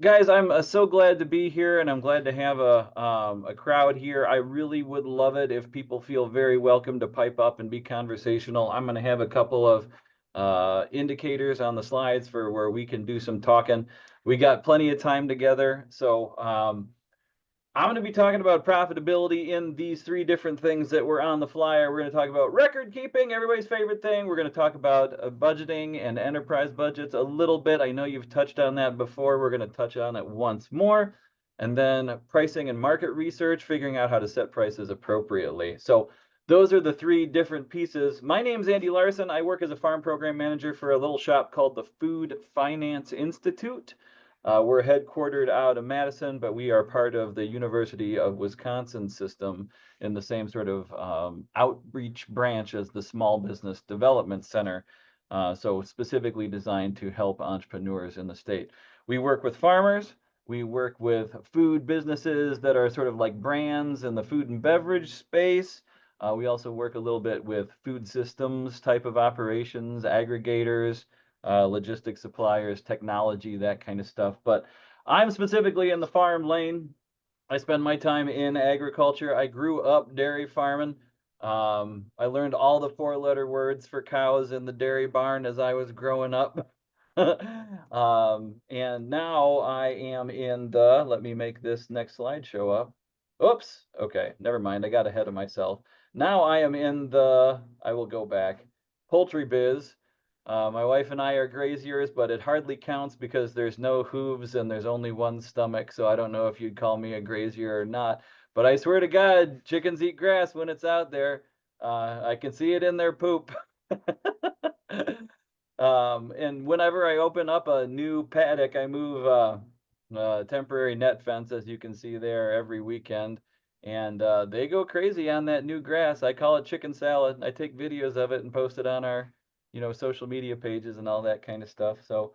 Guys, I'm so glad to be here, and I'm glad to have a crowd here. I really would love it if people feel very welcome to pipe up and be conversational. I'm going to have a couple of indicators on the slides for where we can do some talking. We got plenty of time together, so I'm going to be talking about profitability in these three different things that were on the flyer. We're going to talk about record keeping, everybody's favorite thing. We're going to talk about budgeting and enterprise budgets a little bit. I know you've touched on that before. We're going to touch on it once more. And then pricing and market research, figuring out how to set prices appropriately. So those are the three different pieces. My name's Andy Larson. I work as a farm program manager for a little shop called the Food Finance Institute. We're headquartered out of Madison, but we are part of the University of Wisconsin system in the same sort of outreach branch as the Small Business Development Center, so specifically designed to help entrepreneurs in the state. We work with farmers. We work with food businesses that are sort of like brands in the food and beverage space. We also work a little bit with food systems type of operations, aggregators, logistics suppliers, technology, that kind of stuff. But I'm specifically in the farm lane. I spend my time in agriculture. I grew up dairy farming. I learned all the four-letter words for cows in the dairy barn as I was growing up. And now I am in the, let me make this next slide show up. Oops, okay, never mind, I got ahead of myself. Now I am in the, I will go back, poultry biz. My wife and I are graziers, but it hardly counts because there's no hooves and there's only one stomach, so I don't know if you'd call me a grazier or not. But I swear to God, chickens eat grass when it's out there. I can see it in their poop. And whenever I open up a new paddock, I move temporary net fence, as you can see there, every weekend. And they go crazy on that new grass. I call it chicken salad. I take videos of it and post it on our social media pages and all that kind of stuff. So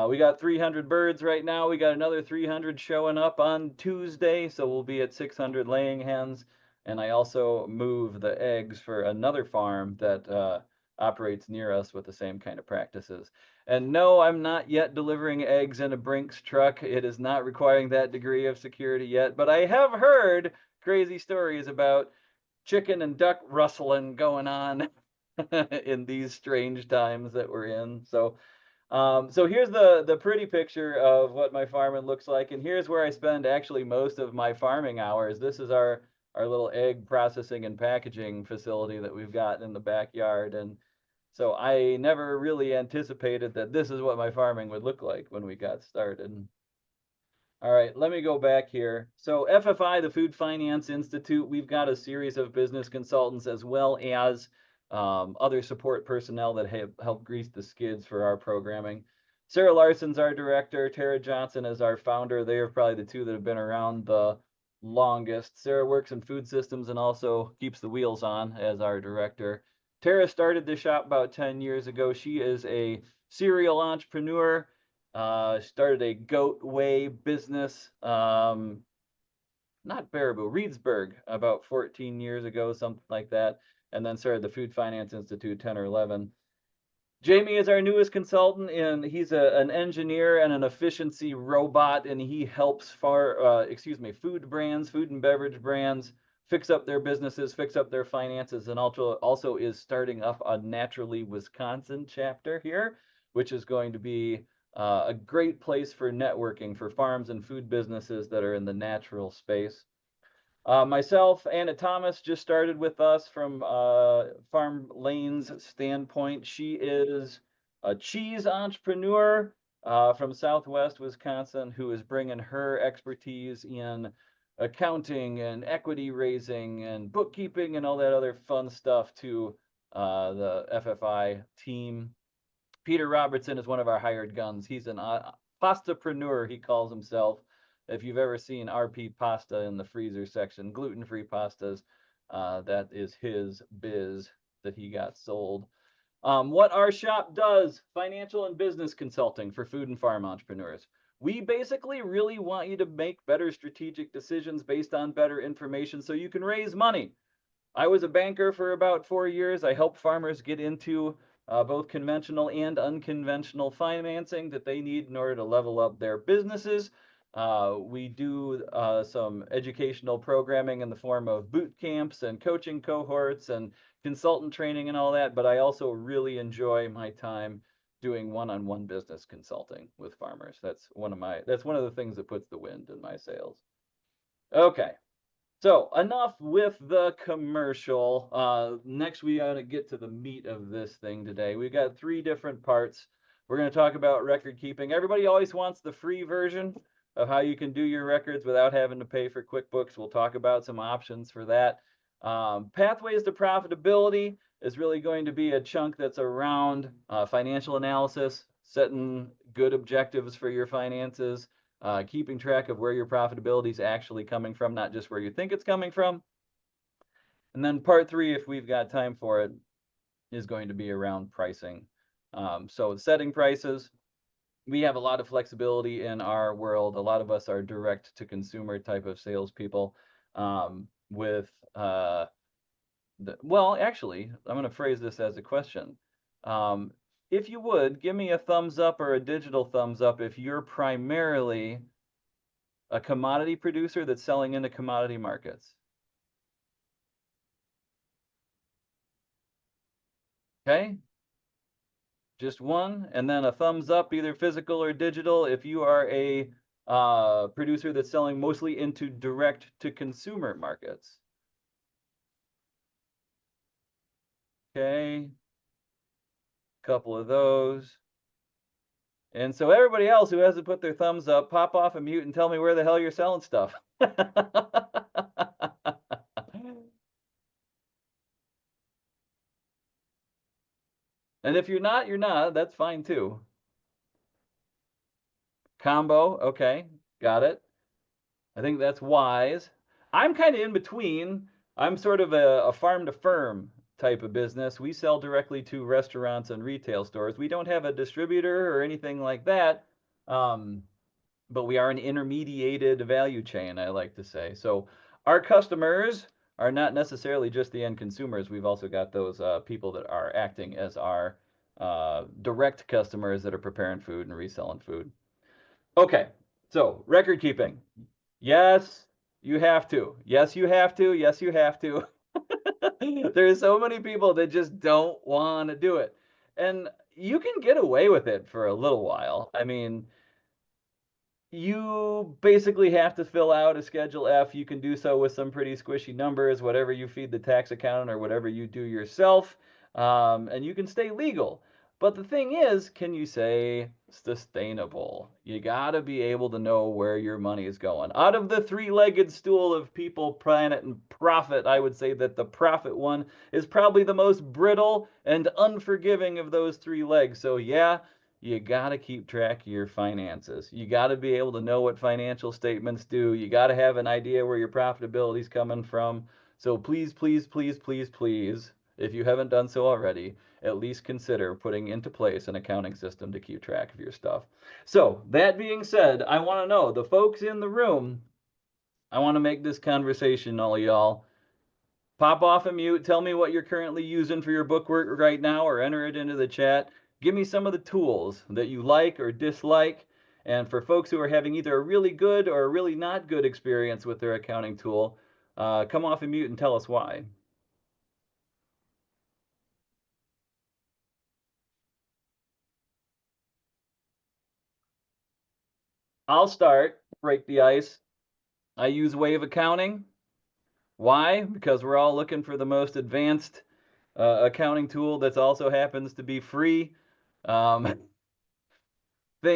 we got 300 birds right now. We got another 300 showing up on Tuesday. So we'll be at 600 laying hens. And I also move the eggs for another farm that operates near us with the same kind of practices. And no, I'm not yet delivering eggs in a Brinks truck. It is not requiring that degree of security yet. But I have heard crazy stories about chicken and duck rustling going on in these strange times that we're in. So here's the pretty picture of what my farming looks like, and here's where I spend actually most of my farming hours. This is our little egg processing and packaging facility that we've got in the backyard. And so I never really anticipated that this is what my farming would look like when we got started. All right, let me go back here. So FFI, the Food Finance Institute, we've got a series of business consultants as well as other support personnel that have helped grease the skids for our programming. Sarah Larson's our director. Tara Johnson is our founder. They are probably the two that have been around the longest. Sarah works in food systems and also keeps the wheels on as our director. Tara started the shop about 10 years ago. She is a serial entrepreneur. Started a goat whey business, not Baraboo, Reedsburg, about 14 years ago, something like that. And then started the Food Finance Institute 10 or 11. Jamie is our newest consultant, and he's an engineer and an efficiency robot, and he helps food brands, food and beverage brands, fix up their businesses, fix up their finances, and also is starting up a Naturally Wisconsin chapter here, which is going to be a great place for networking for farms and food businesses that are in the natural space. Myself, Anna Thomas, just started with us from Farm Lane's standpoint. She is a cheese entrepreneur from Southwest Wisconsin who is bringing her expertise in accounting and equity raising and bookkeeping and all that other fun stuff to the FFI team. Peter Robertson is one of our hired guns. He's an pastapreneur, he calls himself. If you've ever seen RP pasta in the freezer section, gluten-free pastas, that is his biz that he got sold. What our shop does, financial and business consulting for food and farm entrepreneurs. We basically really want you to make better strategic decisions based on better information so you can raise money. I was a banker for about 4 years. I helped farmers get into both conventional and unconventional financing that they need in order to level up their businesses. We do some educational programming in the form of boot camps and coaching cohorts and consultant training and all that, but I also really enjoy my time doing one-on-one business consulting with farmers. That's one of the things that puts the wind in my sails. Okay. So enough with the commercial. Next, we got to get to the meat of this thing today. We've got 3 different parts. We're going to talk about record keeping. Everybody always wants the free version of how you can do your records without having to pay for QuickBooks. We'll talk about some options for that. Pathways to profitability is really going to be a chunk that's around financial analysis, setting good objectives for your finances, keeping track of where your profitability is actually coming from, not just where you think it's coming from. And then part 3, if we've got time for it, is going to be around pricing. So setting prices, we have a lot of flexibility in our world. A lot of us are direct to consumer type of salespeople well, actually, I'm going to phrase this as a question. If you would, give me a thumbs up or a digital thumbs up if you're primarily a commodity producer that's selling into commodity markets. Okay? Just one, and then a thumbs up, either physical or digital, if you are a producer that's selling mostly into direct to consumer markets. Okay. Couple of those. And so everybody else who hasn't put their thumbs up, pop off and mute and tell me where the hell you're selling stuff. And if you're not, you're not. That's fine too. Combo, okay, got it. I think that's wise. I'm kind of in between. I'm sort of a farm to firm type of business. We sell directly to restaurants and retail stores. We don't have a distributor or anything like that, but we are an intermediated value chain, I like to say. So our customers are not necessarily just the end consumers. We've also got those people that are acting as our direct customers that are preparing food and reselling food. Okay, so record keeping. Yes, you have to. Yes, you have to. Yes, you have to. There's so many people that just don't want to do it. And you can get away with it for a little while. I mean, you basically have to fill out a Schedule F. You can do so with some pretty squishy numbers, whatever you feed the tax accountant or whatever you do yourself, and you can stay legal. But the thing is, can you say sustainable? You got to be able to know where your money is going. Out of the 3-legged stool of people, planet, and profit, I would say that the profit one is probably the most brittle and unforgiving of those 3 legs. So yeah, you got to keep track of your finances. You got to be able to know what financial statements do. You got to have an idea where your profitability is coming from. So please, please, please, please, please, if you haven't done so already, at least consider putting into place an accounting system to keep track of your stuff. So that being said, I want to know, the folks in the room, I want to make this conversation, all y'all. Pop off and mute. Tell me what you're currently using for your bookwork right now, or enter it into the chat. Give me some of the tools that you like or dislike. And for folks who are having either a really good or a really not good experience with their accounting tool, come off and mute and tell us why. I'll start, break the ice. I use Wave Accounting. Why? Because we're all looking for the most advanced accounting tool that also happens to be free. Thing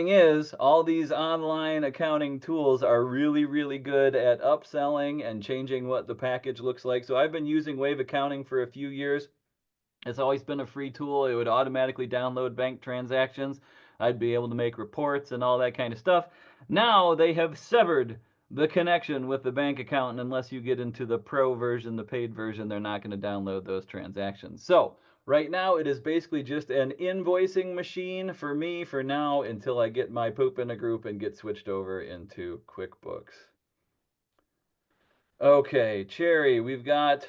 is, all these online accounting tools are really, really good at upselling and changing what the package looks like. So I've been using Wave Accounting for a few years. It's always been a free tool. It would automatically download bank transactions. I'd be able to make reports and all that kind of stuff. Now they have severed the connection with the bank account, and unless you get into the pro version, the paid version, they're not going to download those transactions. So right now it is basically just an invoicing machine for me for now until I get my poop in a group and get switched over into QuickBooks. Okay, Cherry, we've got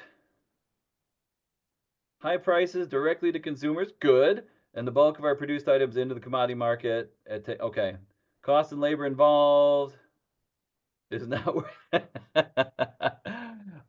High prices directly to consumers, good. And the bulk of our produced items into the commodity market. Okay. Cost and labor involved is not.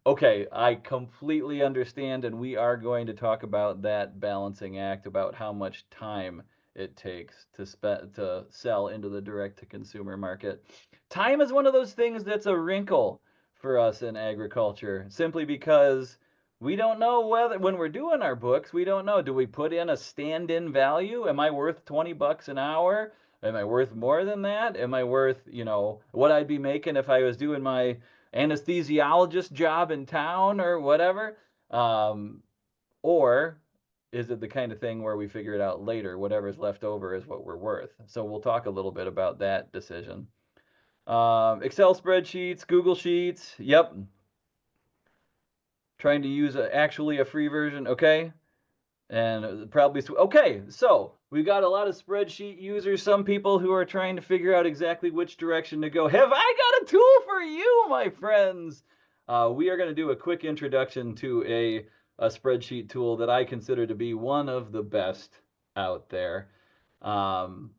Okay, I completely understand, and we are going to talk about that balancing act, about how much time it takes to sell into the direct to consumer market. Time is one of those things that's a wrinkle for us in agriculture, simply because we don't know whether, when we're doing our books, we don't know, do we put in a stand-in value? Am I worth 20 bucks an hour? Am I worth more than that? Am I worth, what I'd be making if I was doing my anesthesiologist job in town or whatever? Um, or is it the kind of thing where we figure it out later? Whatever's left over is what we're worth. So we'll talk a little bit about that decision. Excel spreadsheets, Google Sheets. Yep. Trying to use actually a free version. Okay. And probably, okay, so we've got a lot of spreadsheet users, some people who are trying to figure out exactly which direction to go. Have I got a tool for you, my friends? We are going to do a quick introduction to a spreadsheet tool that I consider to be one of the best out there. Um,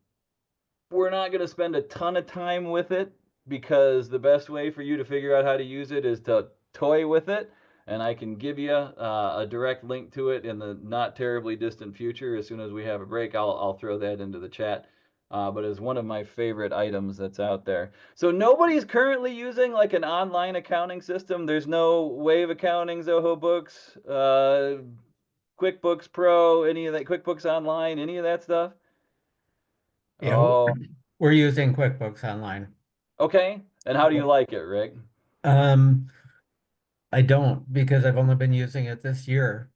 we're not going to spend a ton of time with it, because the best way for you to figure out how to use it is to toy with it. And I can give you a direct link to it in the not terribly distant future. As soon as we have a break, I'll throw that into the chat. But it's one of my favorite items that's out there. So nobody's currently using like an online accounting system. There's no Wave Accounting, Zoho Books, QuickBooks Pro, any of that, QuickBooks Online, any of that stuff. Yeah, Oh, we're using QuickBooks Online. okay. And how do you like it, Rick? Um, I don't, because I've only been using it this year.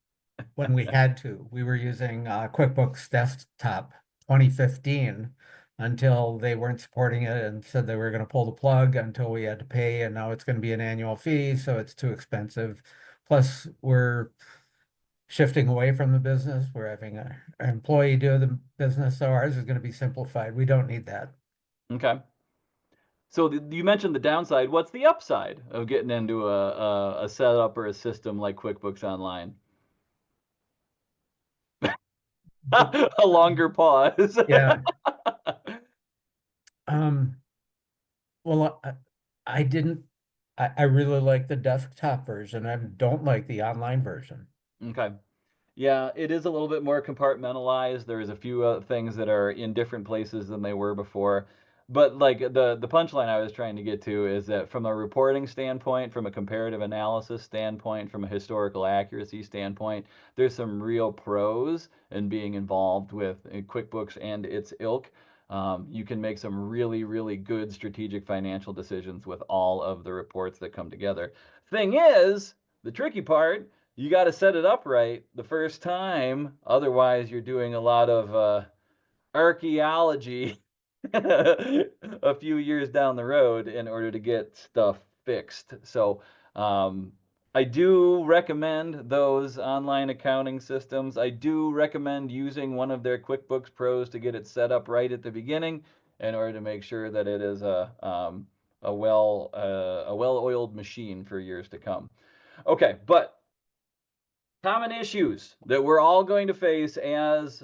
When we had to, we were using QuickBooks Desktop 2015 until they weren't supporting it and said they were going to pull the plug until we had to pay, and now it's going to be an annual fee, so it's too expensive. Plus, we're shifting away from the business. We're having an employee do the business, so ours is going to be simplified. We don't need that. Okay. So you mentioned the downside. What's the upside of getting into a setup or a system like QuickBooks Online? A longer pause. Yeah. Um, well, I didn't, I really like the desktop version. I don't like the online version. Okay. Yeah, it is a little bit more compartmentalized. There's a few things that are in different places than they were before. But like the punchline I was trying to get to is that from a reporting standpoint, from a comparative analysis standpoint, from a historical accuracy standpoint, there's some real pros in being involved with QuickBooks and its ilk. You can make some really, really good strategic financial decisions with all of the reports that come together. Thing is, the tricky part, you got to set it up right the first time. Otherwise, you're doing a lot of archaeology a few years down the road in order to get stuff fixed. So, I do recommend those online accounting systems. I do recommend using one of their QuickBooks Pros to get it set up right at the beginning in order to make sure that it is a well-oiled machine for years to come. Okay, but common issues that we're all going to face as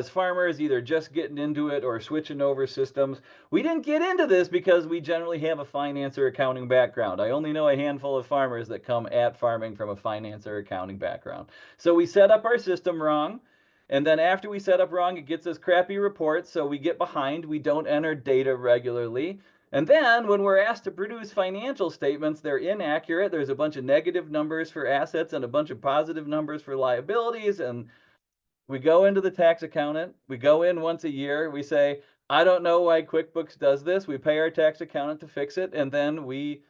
farmers, either just getting into it or switching over systems. We didn't get into this because we generally have a finance or accounting background. I only know a handful of farmers that come at farming from a finance or accounting background. So we set up our system wrong. And then after we set up wrong, it gets us crappy reports. So we get behind. We don't enter data regularly. And then when we're asked to produce financial statements, they're inaccurate. There's a bunch of negative numbers for assets and a bunch of positive numbers for liabilities. And we go into the tax accountant. We go in once a year. We say, I don't know why QuickBooks does this. We pay our tax accountant to fix it. And then we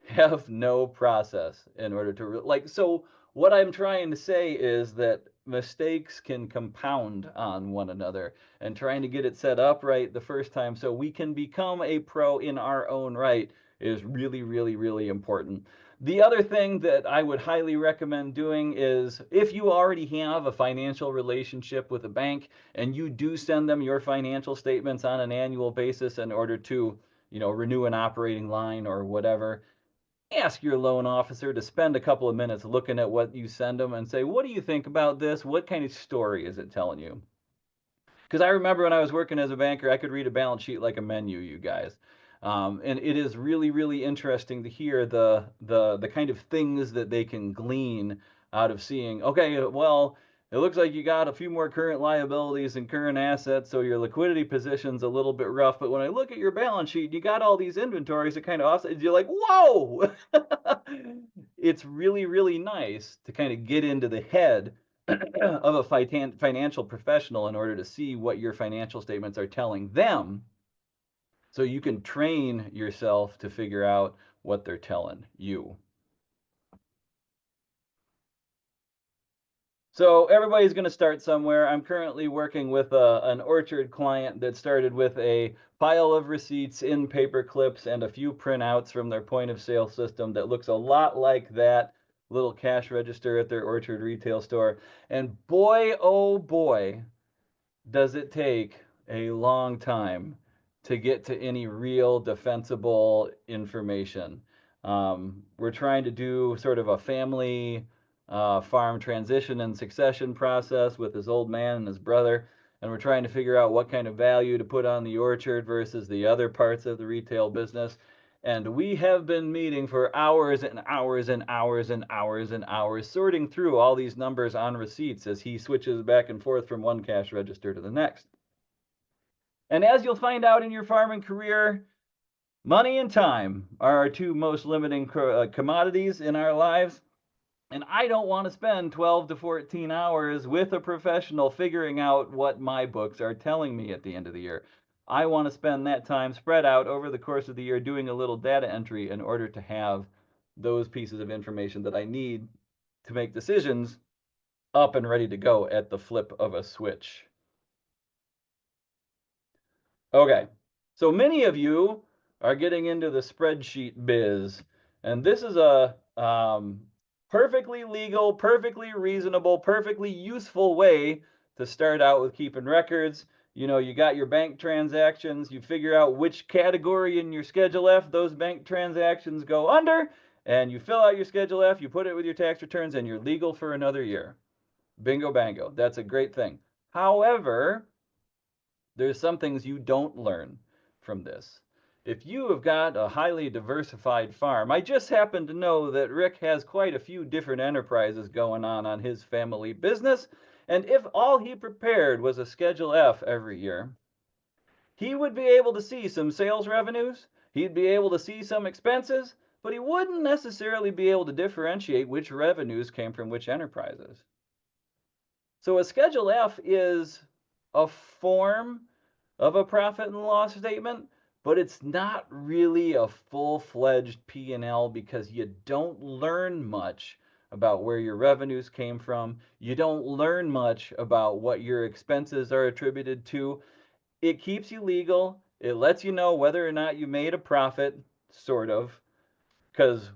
have no process in order to so what I'm trying to say is that mistakes can compound on one another, and trying to get it set up right the first time so we can become a pro in our own right is really, really, really important. The other thing that I would highly recommend doing is, if you already have a financial relationship with a bank and you do send them your financial statements on an annual basis in order to renew an operating line or whatever, ask your loan officer to spend a couple of minutes looking at what you send them and say, what do you think about this? What kind of story is it telling you? Because I remember when I was working as a banker, I could read a balance sheet like a menu, you guys. And it is really, really interesting to hear the kind of things that they can glean out of seeing. Okay, well, it looks like you got a few more current liabilities and current assets, so your liquidity position's a little bit rough. But when I look at your balance sheet, you got all these inventories that kind of offset. You're like, whoa! It's really, really nice to kind of get into the head of a financial professional in order to see what your financial statements are telling them so you can train yourself to figure out what they're telling you. So everybody's going to start somewhere. I'm currently working with an orchard client that started with a pile of receipts in paper clips and a few printouts from their point of sale system that looks a lot like that little cash register at their orchard retail store. And boy, oh boy, does it take a long time to get to any real defensible information. We're trying to do sort of a family farm transition and succession process with his old man and his brother, and we're trying to figure out what kind of value to put on the orchard versus the other parts of the retail business. And we have been meeting for hours and hours and hours and hours and hours, sorting through all these numbers on receipts as he switches back and forth from one cash register to the next. And as you'll find out in your farming career, money and time are our two most limiting commodities in our lives. And I don't want to spend 12 to 14 hours with a professional figuring out what my books are telling me at the end of the year. I want to spend that time spread out over the course of the year doing a little data entry in order to have those pieces of information that I need to make decisions up and ready to go at the flip of a switch. Okay, so many of you are getting into the spreadsheet biz, and this is a perfectly legal, perfectly reasonable, perfectly useful way to start out with keeping records. You know, you got your bank transactions, you figure out which category in your Schedule F those bank transactions go under, and you fill out your Schedule F, you put it with your tax returns, and you're legal for another year. Bingo bango. That's a great thing. However, there's some things you don't learn from this. If you have got a highly diversified farm, I just happen to know that Rick has quite a few different enterprises going on his family business, and if all he prepared was a Schedule F every year, he would be able to see some sales revenues, he'd be able to see some expenses, but he wouldn't necessarily be able to differentiate which revenues came from which enterprises. So a Schedule F is a form of a profit and loss statement, but it's not really a full-fledged P&L because you don't learn much about where your revenues came from. You don't learn much about what your expenses are attributed to. It keeps you legal. It lets you know whether or not you made a profit, sort of, because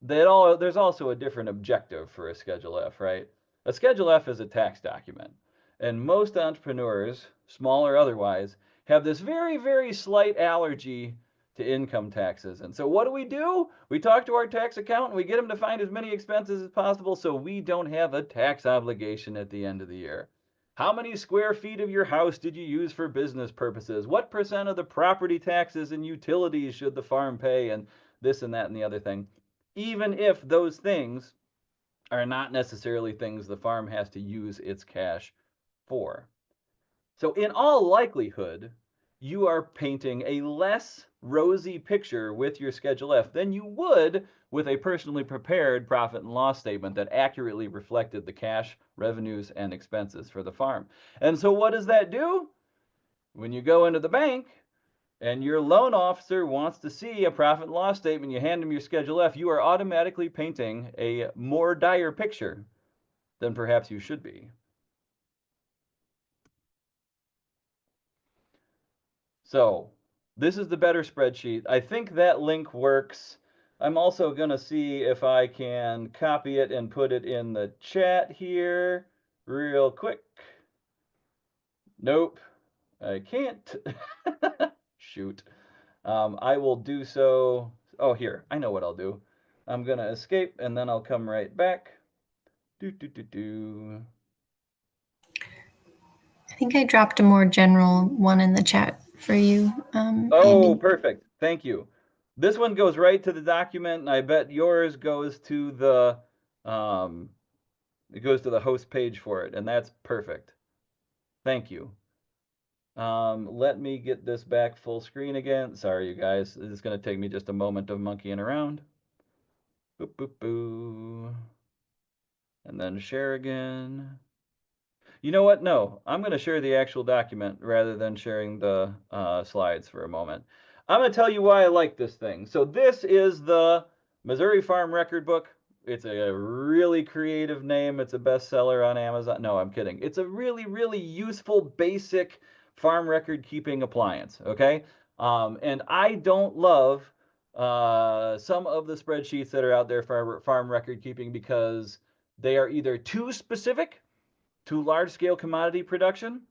there's also a different objective for a Schedule F, right? A Schedule F is a tax document. And most entrepreneurs, small or otherwise, have this very, very slight allergy to income taxes. And so what do? We talk to our tax accountant, we get him to find as many expenses as possible so we don't have a tax obligation at the end of the year. How many square feet of your house did you use for business purposes? What percent of the property taxes and utilities should the farm pay? And this and that and the other thing. Even if those things are not necessarily things the farm has to use its cash for. So, in all likelihood, you are painting a less rosy picture with your Schedule F than you would with a personally prepared profit and loss statement that accurately reflected the cash, revenues, and expenses for the farm. And so, what does that do? When you go into the bank and your loan officer wants to see a profit and loss statement, you hand them your Schedule F, you are automatically painting a more dire picture than perhaps you should be. So this is the better spreadsheet. I think that link works. I'm also going to see if I can copy it and put it in the chat here real quick. Nope, I can't. Shoot. I will do so. Oh, here, I know what I'll do. I'm going to escape and then I'll come right back. Do. I think I dropped a more general one in the chat for you, Oh, Andy. perfect. Thank you. This one goes right to the document, and I bet yours goes to the it goes to the host page for it, and that's perfect. Thank you. Let me get this back full screen again. Sorry, you guys. This is going to take me just a moment of monkeying around. Boop, boop, boo. And then share again. You know what? No, I'm going to share the actual document rather than sharing the slides for a moment. I'm going to tell you why I like this thing. So this is the Missouri Farm Record Book. It's a really creative name. It's a bestseller on Amazon. No, I'm kidding. It's a really, really useful, basic farm record keeping appliance, okay? And I don't love some of the spreadsheets that are out there for farm record keeping because they are either too specific to large-scale commodity production,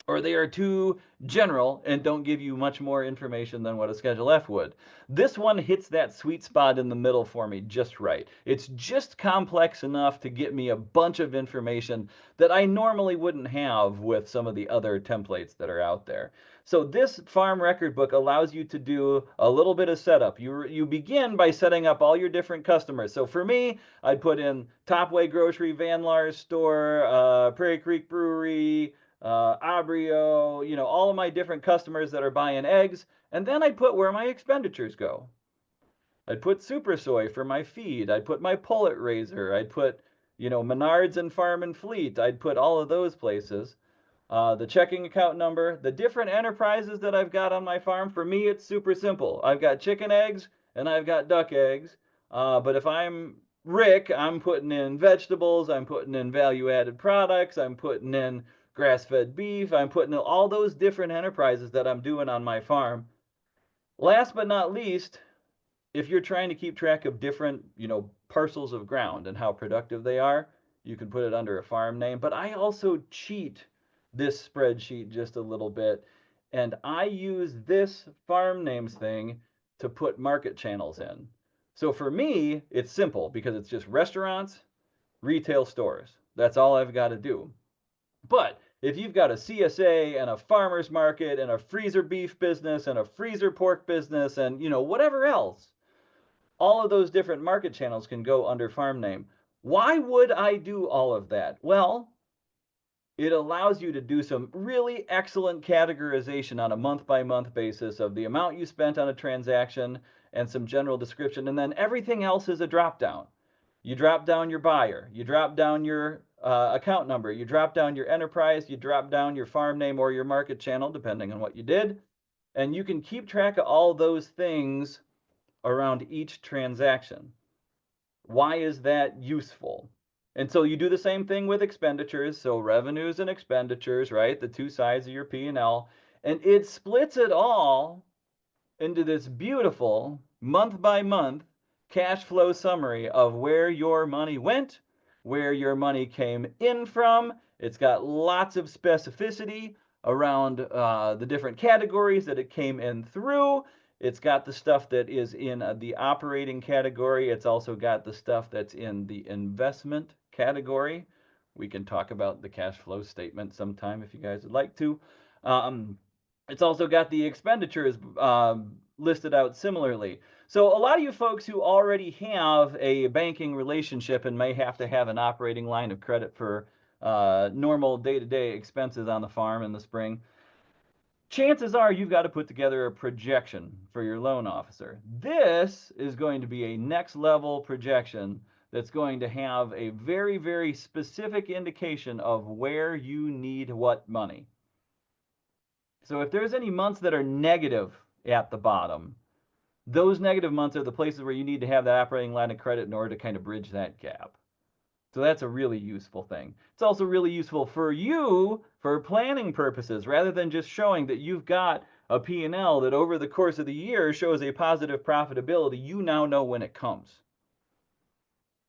or they are too general and don't give you much more information than what a Schedule F would. This one hits that sweet spot in the middle for me just right. It's just complex enough to get me a bunch of information that I normally wouldn't have with some of the other templates that are out there. So this farm record book allows you to do a little bit of setup. You begin by setting up all your different customers. So for me, I'd put in Topway Grocery, Van Laar's store, Prairie Creek Brewery, Abrio, you know, all of my different customers that are buying eggs, and then I'd put where my expenditures go. I'd put Super Soy for my feed. I'd put my pullet raiser. I'd put, you know, Menards and Farm and Fleet. I'd put all of those places. The checking account number, the different enterprises that I've got on my farm. For me, it's super simple. I've got chicken eggs and I've got duck eggs. But if I'm Rick, I'm putting in vegetables, I'm putting in value-added products, I'm putting in grass-fed beef, I'm putting in all those different enterprises that I'm doing on my farm. Last but not least, if you're trying to keep track of different, you know, parcels of ground and how productive they are, you can put it under a farm name. But I also cheat this spreadsheet just a little bit, and I use this farm names thing to put market channels in. So for me, it's simple because it's just restaurants, retail stores. That's all I've got to do. But if you've got a CSA and a farmer's market and a freezer beef business and a freezer pork business and, you know, whatever else, all of those different market channels can go under farm name. Why would I do all of that? Well, it allows you to do some really excellent categorization on a month-by-month basis of the amount you spent on a transaction and some general description, and then everything else is a drop-down. You drop down your buyer, you drop down your account number, you drop down your enterprise, you drop down your farm name or your market channel, depending on what you did, and you can keep track of all those things around each transaction. Why is that useful? And so you do the same thing with expenditures, so revenues and expenditures, right? The two sides of your P&L, and it splits it all into this beautiful month by month cash flow summary of where your money went, where your money came in from. It's got lots of specificity around the different categories that it came in through. It's got the stuff that is in the operating category. It's also got the stuff that's in the investment category. We can talk about the cash flow statement sometime if you guys would like to. It's also got the expenditures listed out similarly. So a lot of you folks who already have a banking relationship and may have to have an operating line of credit for normal day-to-day expenses on the farm in the spring, chances are you've got to put together a projection for your loan officer. This is going to be a next level projection that's going to have a very, very specific indication of where you need what money. So if there's any months that are negative at the bottom, those negative months are the places where you need to have that operating line of credit in order to kind of bridge that gap. So that's a really useful thing. It's also really useful for you for planning purposes, rather than just showing that you've got a P&L that over the course of the year shows a positive profitability. You now know when it comes.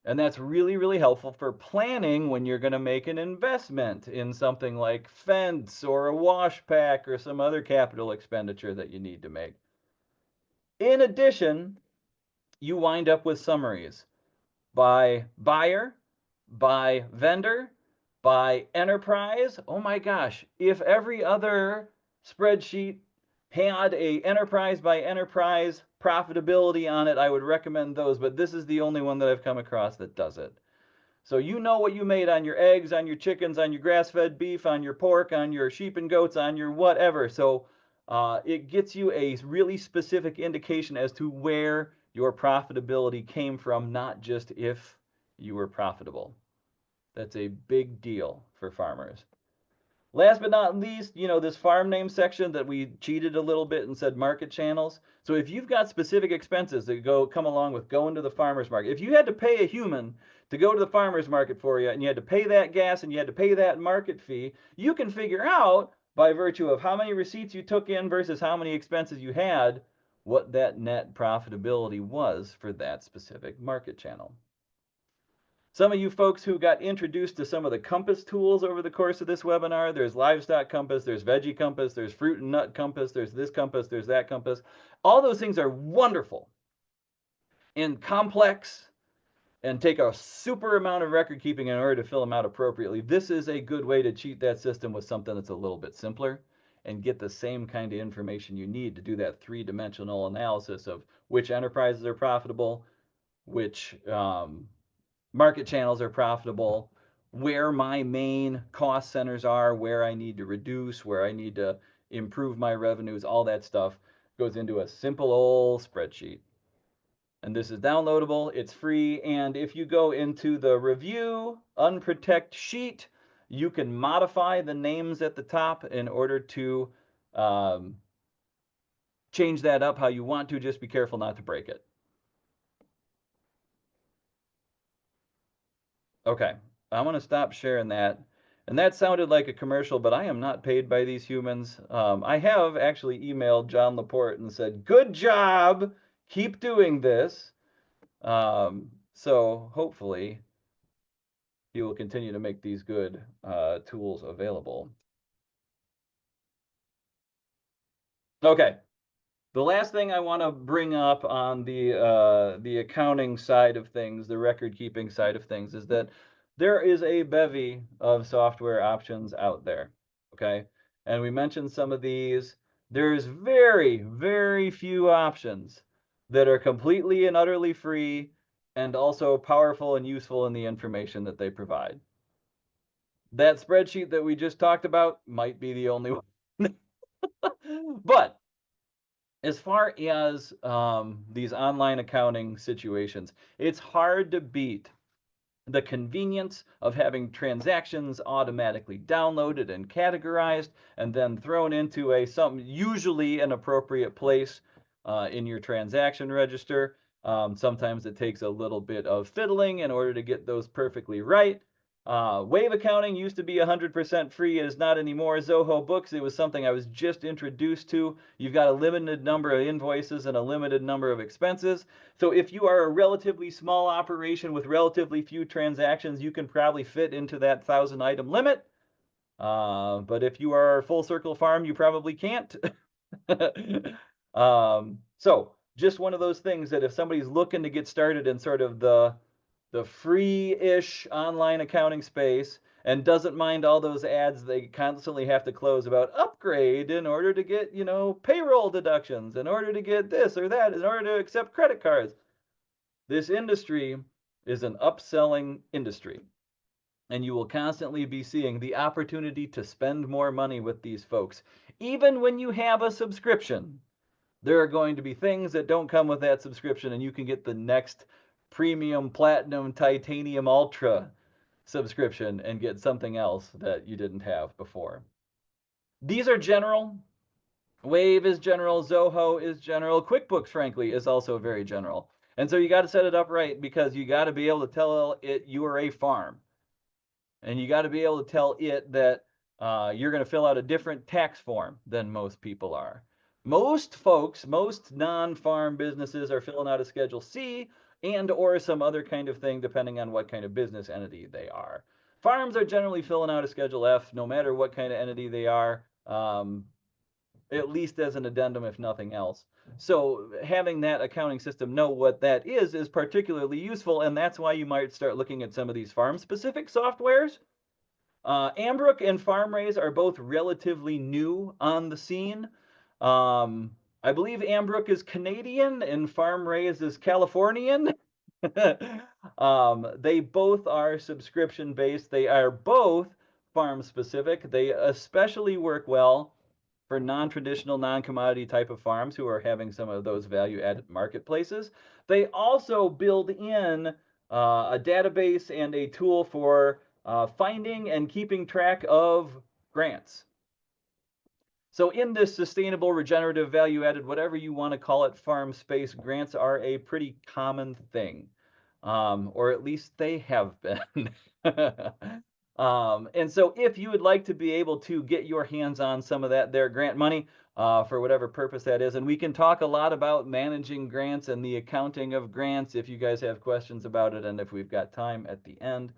And that's really, really helpful for planning when you're going to make an investment in something like fence or a wash pack or some other capital expenditure that you need to make. In addition, you wind up with summaries by buyer, by vendor, by enterprise. Oh my gosh, if every other spreadsheet had a enterprise by enterprise profitability on it, I would recommend those, but this is the only one that I've come across that does it. So you know what you made on your eggs, on your chickens, on your grass-fed beef, on your pork, on your sheep and goats, on your whatever. So it gets you a really specific indication as to where your profitability came from, not just if you were profitable. That's a big deal for farmers. Last but not least, this farm name section that we cheated a little bit and said market channels. So if you've got specific expenses that come along with going to the farmer's market, if you had to pay a human to go to the farmer's market for you and you had to pay that gas and you had to pay that market fee, you can figure out by virtue of how many receipts you took in versus how many expenses you had, what that net profitability was for that specific market channel. Some of you folks who got introduced to some of the compass tools over the course of this webinar, there's livestock compass, there's veggie compass, there's fruit and nut compass, there's this compass, there's that compass. All those things are wonderful and complex and take a super amount of record keeping in order to fill them out appropriately. This is a good way to cheat that system with something that's a little bit simpler and get the same kind of information you need to do that three-dimensional analysis of which enterprises are profitable, which market channels are profitable, where my main cost centers are, where I need to reduce, where I need to improve my revenues, all that stuff goes into a simple old spreadsheet. And this is downloadable, it's free, and if you go into the review unprotect sheet, you can modify the names at the top in order to change that up how you want to. Just be careful not to break it. Okay, I'm going to stop sharing that. And that sounded like a commercial, but I am not paid by these humans. I have actually emailed John Laporte and said, good job, keep doing this. So hopefully he will continue to make these good tools available. Okay, the last thing I want to bring up on the accounting side of things, the record keeping side of things, is that there is a bevy of software options out there, okay? And we mentioned some of these. There's very, very few options that are completely and utterly free and also powerful and useful in the information that they provide. That spreadsheet that we just talked about might be the only one. But as far as these online accounting situations, it's hard to beat the convenience of having transactions automatically downloaded and categorized and then thrown into usually an appropriate place in your transaction register. Sometimes it takes a little bit of fiddling in order to get those perfectly right. Wave accounting used to be 100% free. It is not anymore. Zoho Books, it was something I was just introduced to. You've got a limited number of invoices and a limited number of expenses. So if you are a relatively small operation with relatively few transactions, you can probably fit into that 1,000 item limit. But if you are a full circle farm, you probably can't. So just one of those things that if somebody's looking to get started in sort of the free-ish online accounting space and doesn't mind all those ads they constantly have to close about upgrade in order to get, payroll deductions, in order to get this or that, in order to accept credit cards. This industry is an upselling industry. And you will constantly be seeing the opportunity to spend more money with these folks. Even when you have a subscription, there are going to be things that don't come with that subscription, and you can get the next premium platinum titanium ultra subscription and get something else that you didn't have before. These are general. Wave is general. Zoho is general. QuickBooks, frankly, is also very general. And so you got to set it up right, because you got to be able to tell it you are a farm. And you got to be able to tell it that you're going to fill out a different tax form than most people are. Most folks, most non-farm businesses are filling out a Schedule C and or some other kind of thing, depending on what kind of business entity they are. Farms are generally filling out a Schedule F, no matter what kind of entity they are. at least as an addendum, if nothing else. So having that accounting system know what that is particularly useful, and that's why you might start looking at some of these farm-specific softwares. Ambrook and FarmRaise are both relatively new on the scene. I believe Ambrook is Canadian and FarmRaise is Californian. They both are subscription based. They are both farm specific. They especially work well for non-traditional, non-commodity type of farms who are having some of those value-added marketplaces. They also build in a database and a tool for finding and keeping track of grants. So in this sustainable, regenerative, value-added, whatever you want to call it, farm space, grants are a pretty common thing, or at least they have been. And so if you would like to be able to get your hands on some of that their grant money for whatever purpose that is, and we can talk a lot about managing grants and the accounting of grants if you guys have questions about it and if we've got time at the end.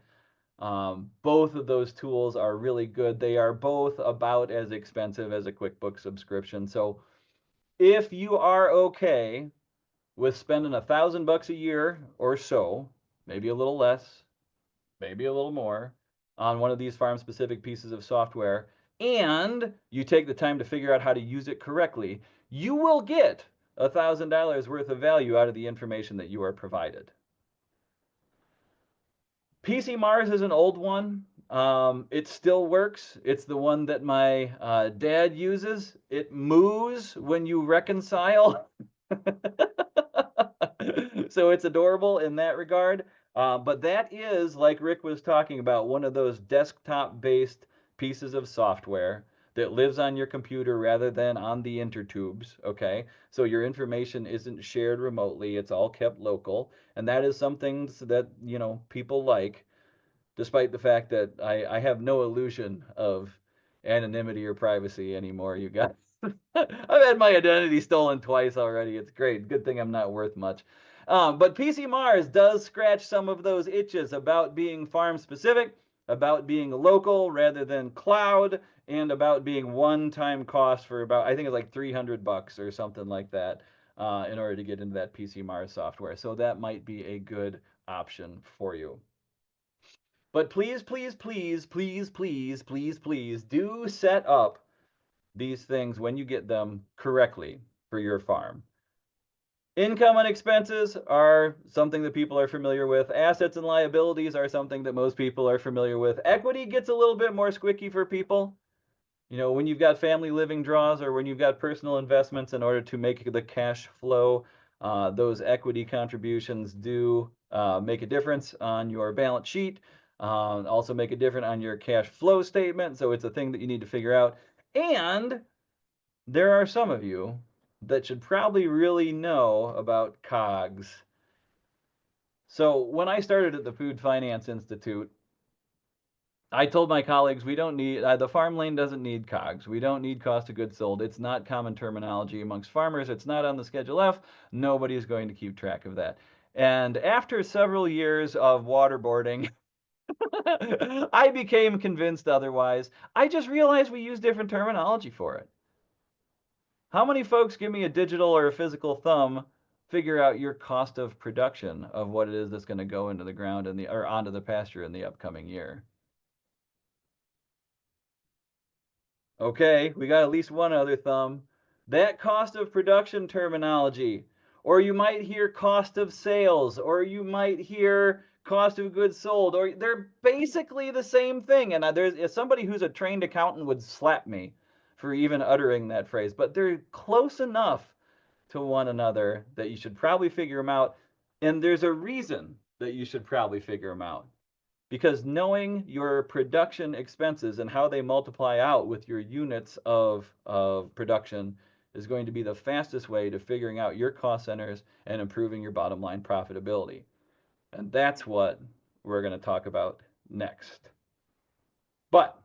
Both of those tools are really good. They are both about as expensive as a QuickBooks subscription. So if you are okay with spending $1,000 a year or so, maybe a little less, maybe a little more, on one of these farm-specific pieces of software, and you take the time to figure out how to use it correctly, you will get $1,000 worth of value out of the information that you are provided. PC Mars is an old one. It still works. It's the one that my dad uses. It moves when you reconcile. So it's adorable in that regard. But that is, like Rick was talking about, one of those desktop-based pieces of software that lives on your computer rather than on the intertubes, okay? So your information isn't shared remotely. It's all kept local. And that is something that, you know, people like, despite the fact that I have no illusion of anonymity or privacy anymore, you guys. I've had my identity stolen twice already. It's great. Good thing I'm not worth much. But PC Mars does scratch some of those itches about being farm specific, about being local rather than cloud, and about being one-time cost for about, I think it's like $300 or something like that in order to get into that PC Mars software. So that might be a good option for you. But please, please, please, please, please, please, please do set up these things when you get them correctly for your farm. Income and expenses are something that people are familiar with. Assets and liabilities are something that most people are familiar with. Equity gets a little bit more squicky for people. You know, when you've got family living draws or when you've got personal investments, in order to make the cash flow, those equity contributions do make a difference on your balance sheet, also make a difference on your cash flow statement. So it's a thing that you need to figure out. And there are some of you that should probably really know about COGS. So when I started at the Food Finance Institute, I told my colleagues we don't need, the farm lane doesn't need COGS. We don't need cost of goods sold. It's not common terminology amongst farmers. It's not on the Schedule F. Nobody's going to keep track of that. And after several years of waterboarding, I became convinced otherwise. I just realized we use different terminology for it. How many folks, give me a digital or a physical thumb, figure out your cost of production of what it is that's going to go into the ground in the, or onto the pasture in the upcoming year? Okay, we got at least one other thumb. That cost of production terminology. Or you might hear cost of sales, or you might hear cost of goods sold, or they're basically the same thing. And there's somebody who's a trained accountant would slap me for even uttering that phrase, but they're close enough to one another that you should probably figure them out. And there's a reason that you should probably figure them out. Because knowing your production expenses and how they multiply out with your units of production is going to be the fastest way to figuring out your cost centers and improving your bottom line profitability. And that's what we're going to talk about next. But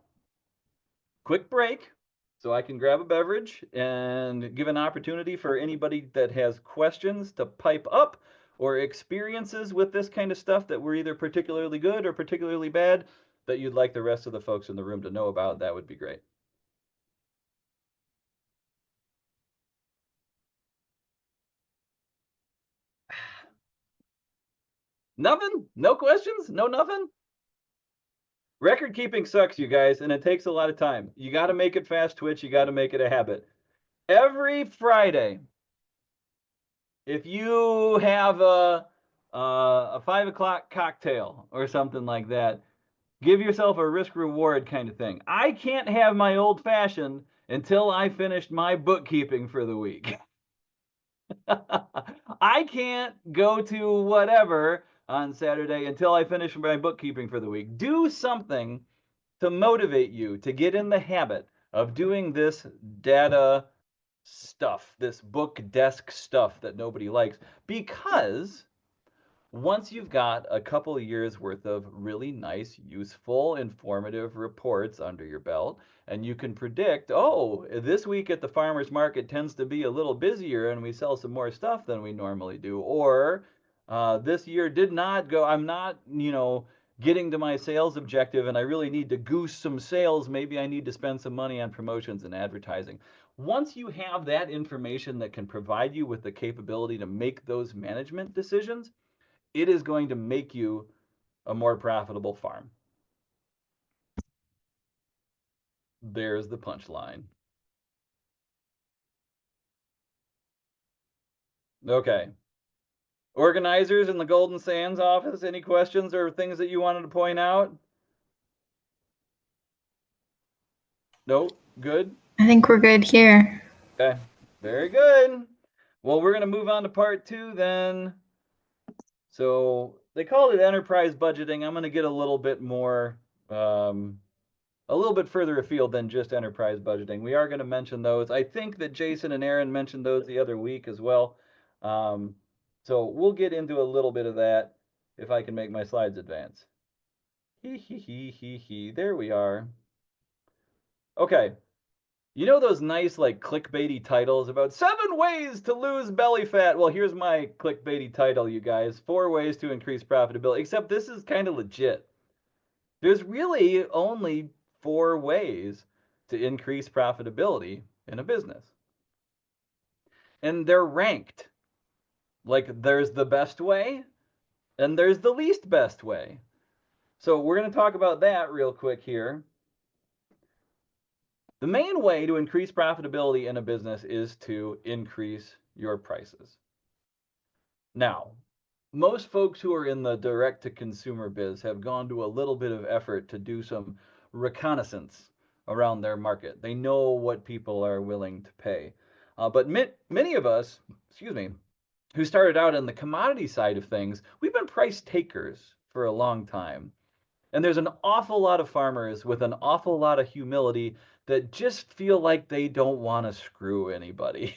quick break so I can grab a beverage and give an opportunity for anybody that has questions to pipe up, or experiences with this kind of stuff that were either particularly good or particularly bad that you'd like the rest of the folks in the room to know about. That would be great. Nothing? No questions? No nothing? Record keeping sucks, you guys, and it takes a lot of time. You got to make it fast twitch. You got to make it a habit. Every Friday, if you have a 5 o'clock cocktail or something like that, give yourself a risk reward kind of thing. I can't have my old fashioned until I finished my bookkeeping for the week. I can't go to whatever on Saturday until I finish my bookkeeping for the week. Do something to motivate you to get in the habit of doing this data stuff, this book desk stuff that nobody likes, because once you've got a couple of years worth of really nice, useful, informative reports under your belt, and you can predict, oh, this week at the farmer's market tends to be a little busier and we sell some more stuff than we normally do, or this year did not go, I'm not, getting to my sales objective and I really need to goose some sales. Maybe I need to spend some money on promotions and advertising. Once you have that information that can provide you with the capability to make those management decisions, it is going to make you a more profitable farm. There's the punchline. Okay. Organizers in the Golden Sands office, any questions or things that you wanted to point out? Nope. Good? I think we're good here. Okay. Very good. Well, we're going to move on to part 2 then. So they called it enterprise budgeting. I'm going to get a little bit more, a little bit further afield than just enterprise budgeting. We are going to mention those. I think that Jason and Aaron mentioned those the other week as well. So we'll get into a little bit of that if I can make my slides advance. There we are. Okay. You know those nice like clickbaity titles about 7 ways to lose belly fat? Well, here's my clickbaity title, you guys. 4 ways to increase profitability. Except this is kind of legit. There's really only 4 ways to increase profitability in a business. And they're ranked. Like there's the best way and there's the least best way. So we're going to talk about that real quick here. The main way to increase profitability in a business is to increase your prices. Now, most folks who are in the direct-to-consumer biz have gone to a little bit of effort to do some reconnaissance around their market. They know what people are willing to pay. But many of us, who started out on the commodity side of things, we've been price takers for a long time. And there's an awful lot of farmers with an awful lot of humility that just feel like they don't want to screw anybody.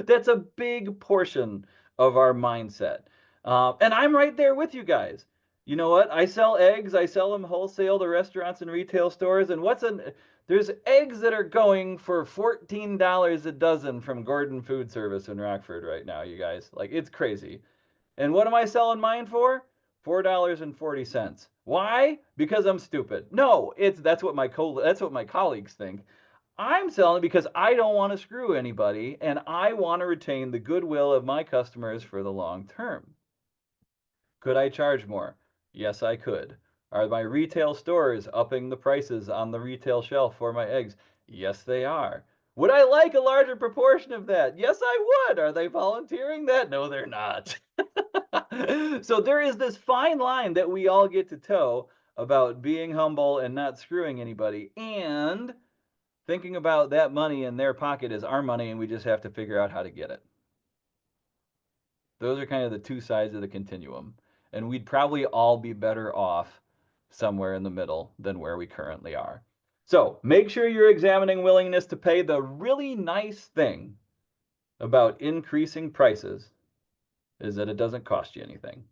That's a big portion of our mindset. And I'm right there with you guys. You know what? I sell eggs. I sell them wholesale to restaurants and retail stores. And there's eggs that are going for $14 a dozen from Gordon Food Service in Rockford right now, you guys. Like, it's crazy. And what am I selling mine for? $4.40. Why? Because I'm stupid. No, that's what my colleagues think. I'm selling because I don't want to screw anybody and I want to retain the goodwill of my customers for the long term. Could I charge more? Yes, I could. Are my retail stores upping the prices on the retail shelf for my eggs? Yes, they are. Would I like a larger proportion of that? Yes, I would. Are they volunteering that? No, they're not. So there is this fine line that we all get to toe about being humble and not screwing anybody, and thinking about that money in their pocket as our money, and we just have to figure out how to get it. Those are kind of the 2 sides of the continuum, and we'd probably all be better off somewhere in the middle than where we currently are. So make sure you're examining willingness to pay. The really nice thing about increasing prices is that it doesn't cost you anything.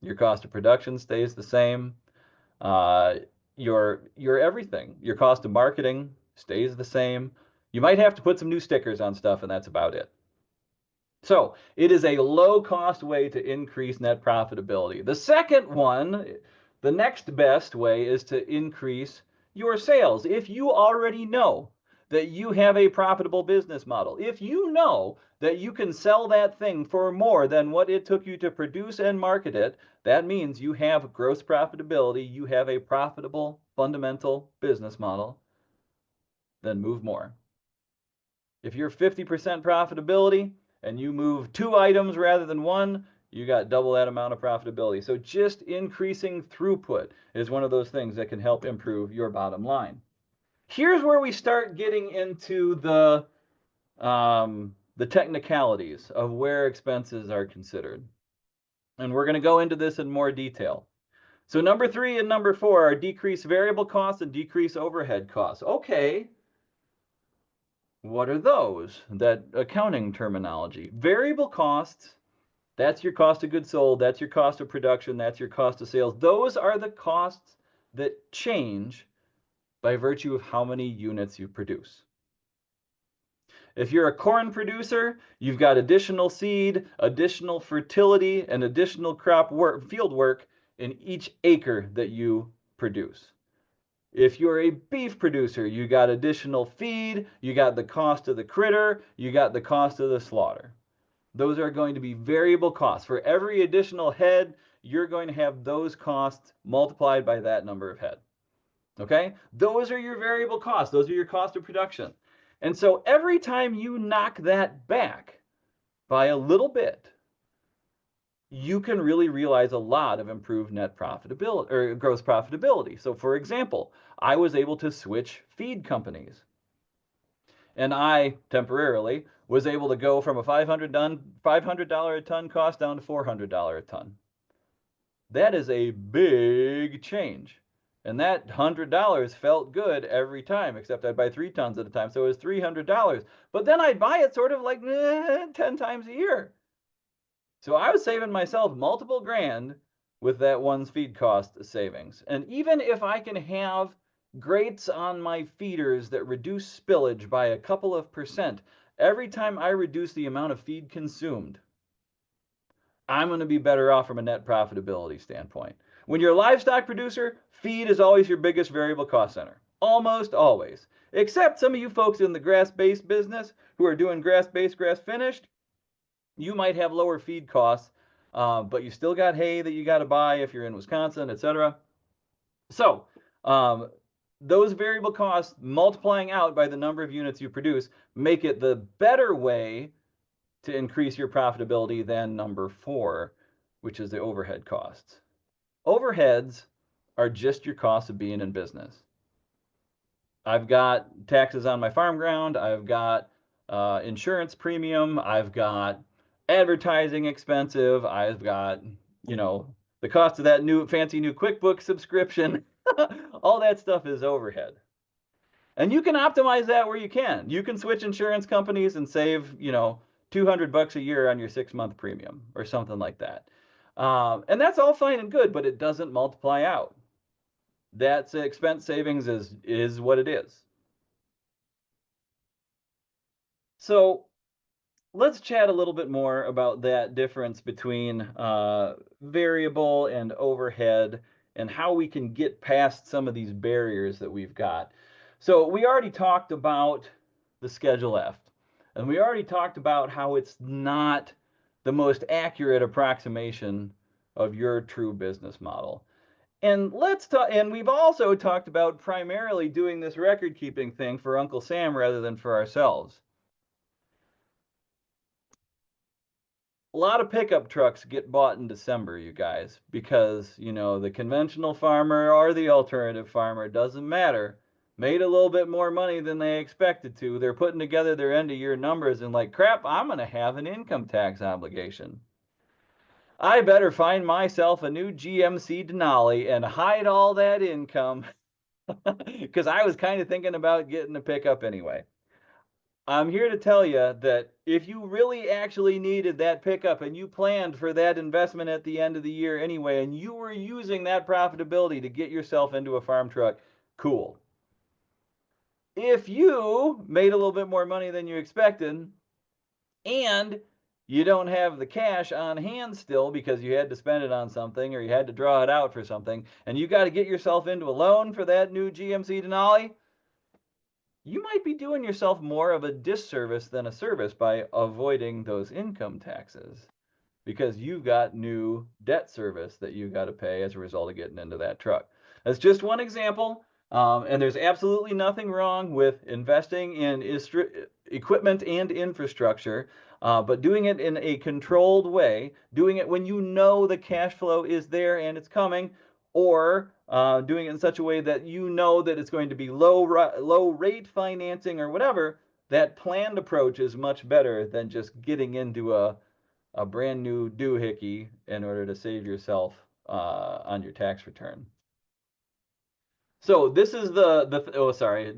Your cost of production stays the same. Your everything, your cost of marketing stays the same. You might have to put some new stickers on stuff, and that's about it. So it is a low-cost way to increase net profitability. The second one, the next best way, is to increase your sales. If you already know that you have a profitable business model. If you know that you can sell that thing for more than what it took you to produce and market it, that means you have gross profitability, you have a profitable fundamental business model, then move more. If you're 50% profitability and you move 2 items rather than 1, you got double that amount of profitability. So just increasing throughput is one of those things that can help improve your bottom line. Here's where we start getting into the technicalities of where expenses are considered. And we're going to go into this in more detail. So number 3 and number 4 are decrease variable costs and decrease overhead costs. Okay, what are those? That accounting terminology. Variable costs, that's your cost of goods sold, that's your cost of production, that's your cost of sales. Those are the costs that change by virtue of how many units you produce. If you're a corn producer, you've got additional seed, additional fertility, and additional crop work, field work in each acre that you produce. If you're a beef producer, you got additional feed, you got the cost of the critter, you got the cost of the slaughter. Those are going to be variable costs. For every additional head, you're going to have those costs multiplied by that number of head. Okay? Those are your variable costs. Those are your cost of production. And so every time you knock that back by a little bit, you can really realize a lot of improved net profitability or gross profitability. So for example, I was able to switch feed companies. And I temporarily was able to go from a $500 a ton cost down to $400 a ton. That is a big change. And that $100 felt good every time, except I'd buy 3 tons at a time. So it was $300. But then I'd buy it sort of like 10 times a year. So I was saving myself multiple grand with that one's feed cost savings. And even if I can have grates on my feeders that reduce spillage by a couple of percent, every time I reduce the amount of feed consumed, I'm going to be better off from a net profitability standpoint. When you're a livestock producer, feed is always your biggest variable cost center. Almost always. Except some of you folks in the grass-based business who are doing grass-based, grass-finished, you might have lower feed costs, but you still got hay that you got to buy if you're in Wisconsin, etc. So those variable costs multiplying out by the number of units you produce make it the better way to increase your profitability than number 4, which is the overhead costs. Overheads are just your cost of being in business. I've got taxes on my farm ground, I've got insurance premium, I've got advertising expensive, I've got, the cost of that new fancy new QuickBooks subscription. All that stuff is overhead. And you can optimize that where you can. You can switch insurance companies and save, $200 a year on your 6-month premium or something like that. And that's all fine and good, but it doesn't multiply out. That's expense savings is what it is. So let's chat a little bit more about that difference between variable and overhead and how we can get past some of these barriers that we've got. So we already talked about the Schedule F, and we already talked about how it's not the most accurate approximation of your true business model. And we've also talked about primarily doing this record keeping thing for Uncle Sam rather than for ourselves. A lot of pickup trucks get bought in December, you guys, because, the conventional farmer or the alternative farmer, doesn't matter, made a little bit more money than they expected to. They're putting together their end of year numbers and like, crap, I'm going to have an income tax obligation. I better find myself a new GMC Denali and hide all that income because I was kind of thinking about getting a pickup anyway. I'm here to tell you that if you really actually needed that pickup and you planned for that investment at the end of the year anyway, and you were using that profitability to get yourself into a farm truck, cool. If you made a little bit more money than you expected and you don't have the cash on hand still because you had to spend it on something or you had to draw it out for something, and you got to get yourself into a loan for that new GMC Denali, you might be doing yourself more of a disservice than a service by avoiding those income taxes, because you've got new debt service that you got to pay as a result of getting into that truck. That's just one example. And there's absolutely nothing wrong with investing in equipment and infrastructure, but doing it in a controlled way, doing it when you know the cash flow is there and it's coming, or doing it in such a way that you know that it's going to be low rate financing or whatever. That planned approach is much better than just getting into a brand new doohickey in order to save yourself on your tax return. So this is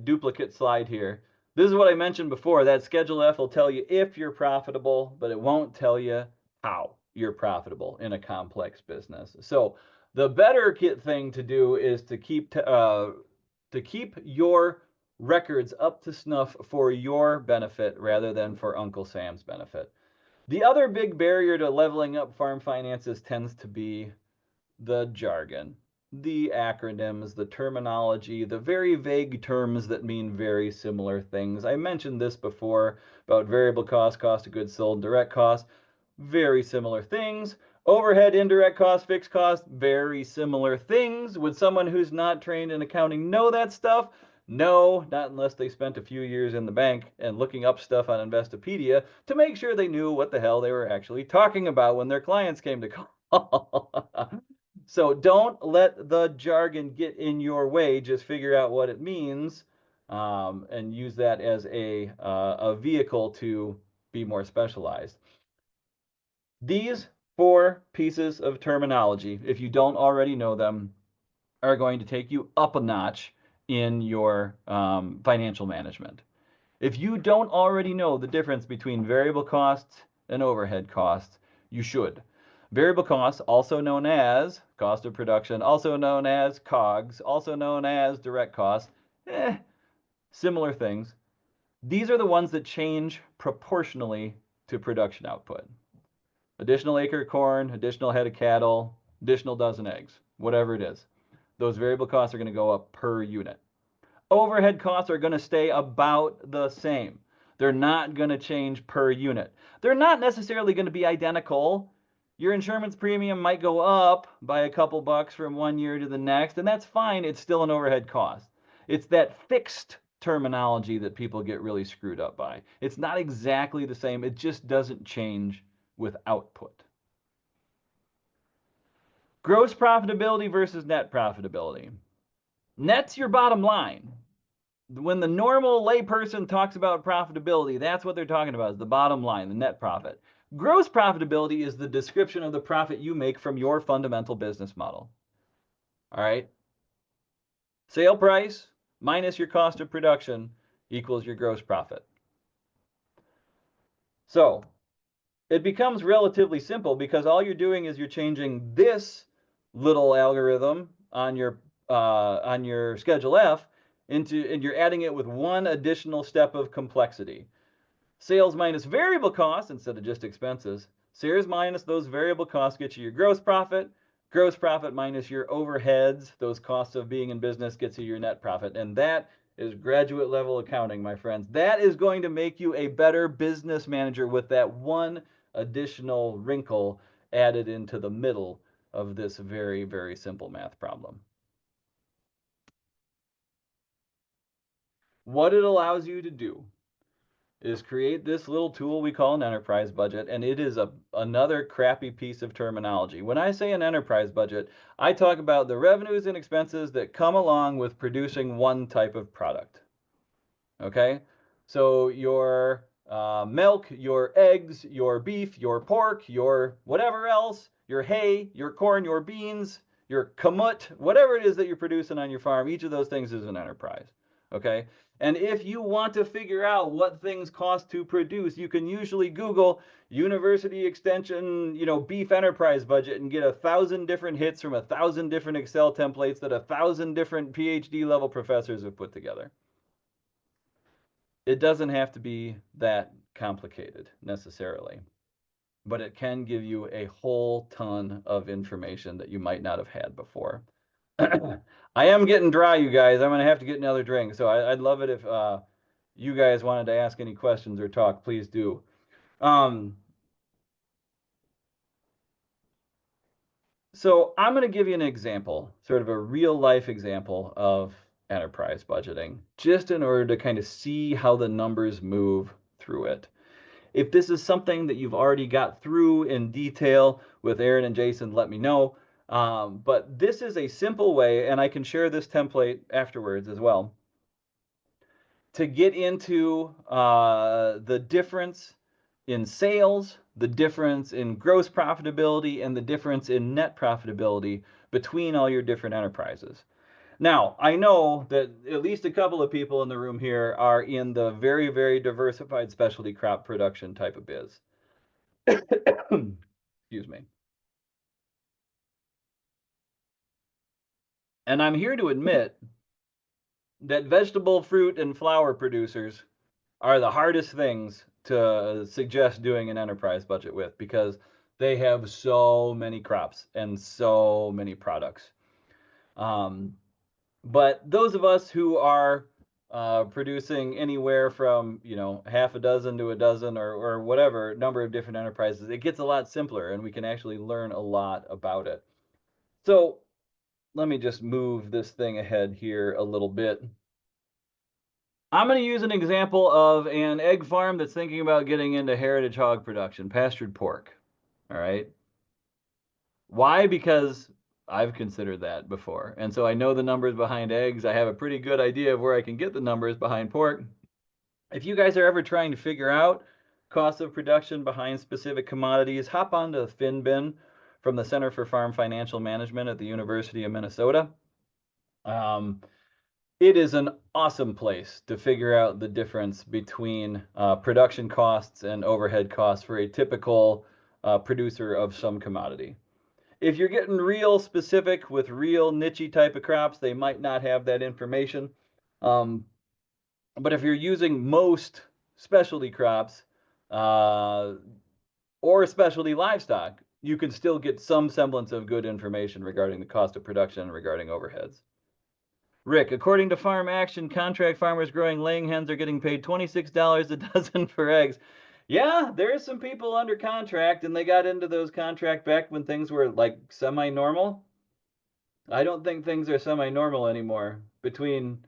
duplicate slide here. This is what I mentioned before. That Schedule F will tell you if you're profitable, but it won't tell you how you're profitable in a complex business. So the better thing to do is to keep your records up to snuff for your benefit rather than for Uncle Sam's benefit. The other big barrier to leveling up farm finances tends to be the jargon, the acronyms, the terminology, the very vague terms that mean very similar things. I mentioned this before about variable cost, cost of goods sold, direct cost, very similar things. Overhead, indirect cost, fixed cost, very similar things. Would someone who's not trained in accounting know that stuff? No, not unless they spent a few years in the bank and looking up stuff on Investopedia to make sure they knew what the hell they were actually talking about when their clients came to call. So don't let the jargon get in your way. Just figure out what it means and use that as a vehicle to be more specialized. These 4 pieces of terminology, if you don't already know them, are going to take you up a notch in your financial management. If you don't already know the difference between variable costs and overhead costs, you should. Variable costs, also known as cost of production, also known as COGS, also known as direct costs, similar things. These are the ones that change proportionally to production output. Additional acre of corn, additional head of cattle, additional dozen eggs, whatever it is. Those variable costs are going to go up per unit. Overhead costs are going to stay about the same. They're not going to change per unit. They're not necessarily going to be identical. Your insurance premium might go up by a couple bucks from one year to the next, and that's fine. It's still an overhead cost. It's that fixed terminology that people get really screwed up by. It's not exactly the same. It just doesn't change with output. Gross profitability versus net profitability. Net's your bottom line. When the normal layperson talks about profitability, that's what they're talking about, is the bottom line, the net profit. Gross profitability is the description of the profit you make from your fundamental business model. All right? Sale price minus your cost of production equals your gross profit. So it becomes relatively simple because all you're doing is you're changing this little algorithm on your Schedule F and you're adding it with one additional step of complexity. Sales minus variable costs instead of just expenses. Sales minus those variable costs get you your gross profit. Gross profit minus your overheads, those costs of being in business, gets you your net profit. And that is graduate level accounting, my friends. That is going to make you a better business manager with that one additional wrinkle added into the middle of this very, very simple math problem. What it allows you to do is create this little tool we call an enterprise budget, and it is another crappy piece of terminology. When I say an enterprise budget, I talk about the revenues and expenses that come along with producing one type of product. Okay? So your milk, your eggs, your beef, your pork, your whatever else, your hay, your corn, your beans, your kamut, whatever it is that you're producing on your farm, each of those things is an enterprise. Okay? And if you want to figure out what things cost to produce, you can usually Google University Extension, beef enterprise budget and get 1,000 different hits from 1,000 different Excel templates that 1,000 different PhD level professors have put together. It doesn't have to be that complicated necessarily, but it can give you a whole ton of information that you might not have had before. I am getting dry, you guys. I'm going to have to get another drink. So I'd love it if you guys wanted to ask any questions or talk, please do. So I'm going to give you an example, sort of a real life example of enterprise budgeting, just in order to kind of see how the numbers move through it. If this is something that you've already got through in detail with Aaron and Jason, let me know. But this is a simple way, and I can share this template afterwards as well, to get into the difference in sales, the difference in gross profitability, and the difference in net profitability between all your different enterprises. Now, I know that at least a couple of people in the room here are in the very, very diversified specialty crop production type of biz. Excuse me. And I'm here to admit that vegetable, fruit, and flower producers are the hardest things to suggest doing an enterprise budget with, because they have so many crops and so many products. But those of us who are producing anywhere from, half a dozen to a dozen, or whatever number of different enterprises, it gets a lot simpler and we can actually learn a lot about it. So let me just move this thing ahead here a little bit. I'm going to use an example of an egg farm that's thinking about getting into heritage hog production, pastured pork. All right. Why? Because I've considered that before. And so I know the numbers behind eggs. I have a pretty good idea of where I can get the numbers behind pork. If you guys are ever trying to figure out cost of production behind specific commodities, hop onto FinBin from the Center for Farm Financial Management at the University of Minnesota. It is an awesome place to figure out the difference between production costs and overhead costs for a typical producer of some commodity. If you're getting real specific with real niche type of crops, they might not have that information. But if you're using most specialty crops or specialty livestock, you can still get some semblance of good information regarding the cost of production and regarding overheads. Rick, according to Farm Action, contract farmers growing laying hens are getting paid $26 a dozen for eggs. Yeah, there's some people under contract, and they got into those contracts back when things were like semi-normal. I don't think things are semi-normal anymore. Between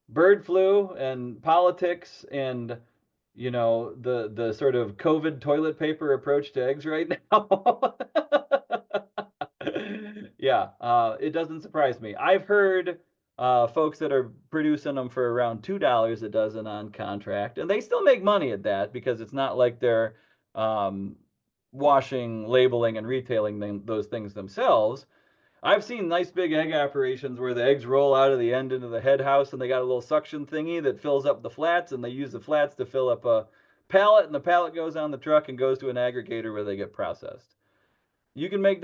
bird flu and politics and the sort of COVID toilet paper approach to eggs right now. Yeah, it doesn't surprise me. I've heard folks that are producing them for around $2 a dozen on contract, and they still make money at that because it's not like they're washing, labeling, and retailing those things themselves. I've seen nice big egg operations where the eggs roll out of the end into the head house, and they got a little suction thingy that fills up the flats, and they use the flats to fill up a pallet, and the pallet goes on the truck and goes to an aggregator where they get processed. You can make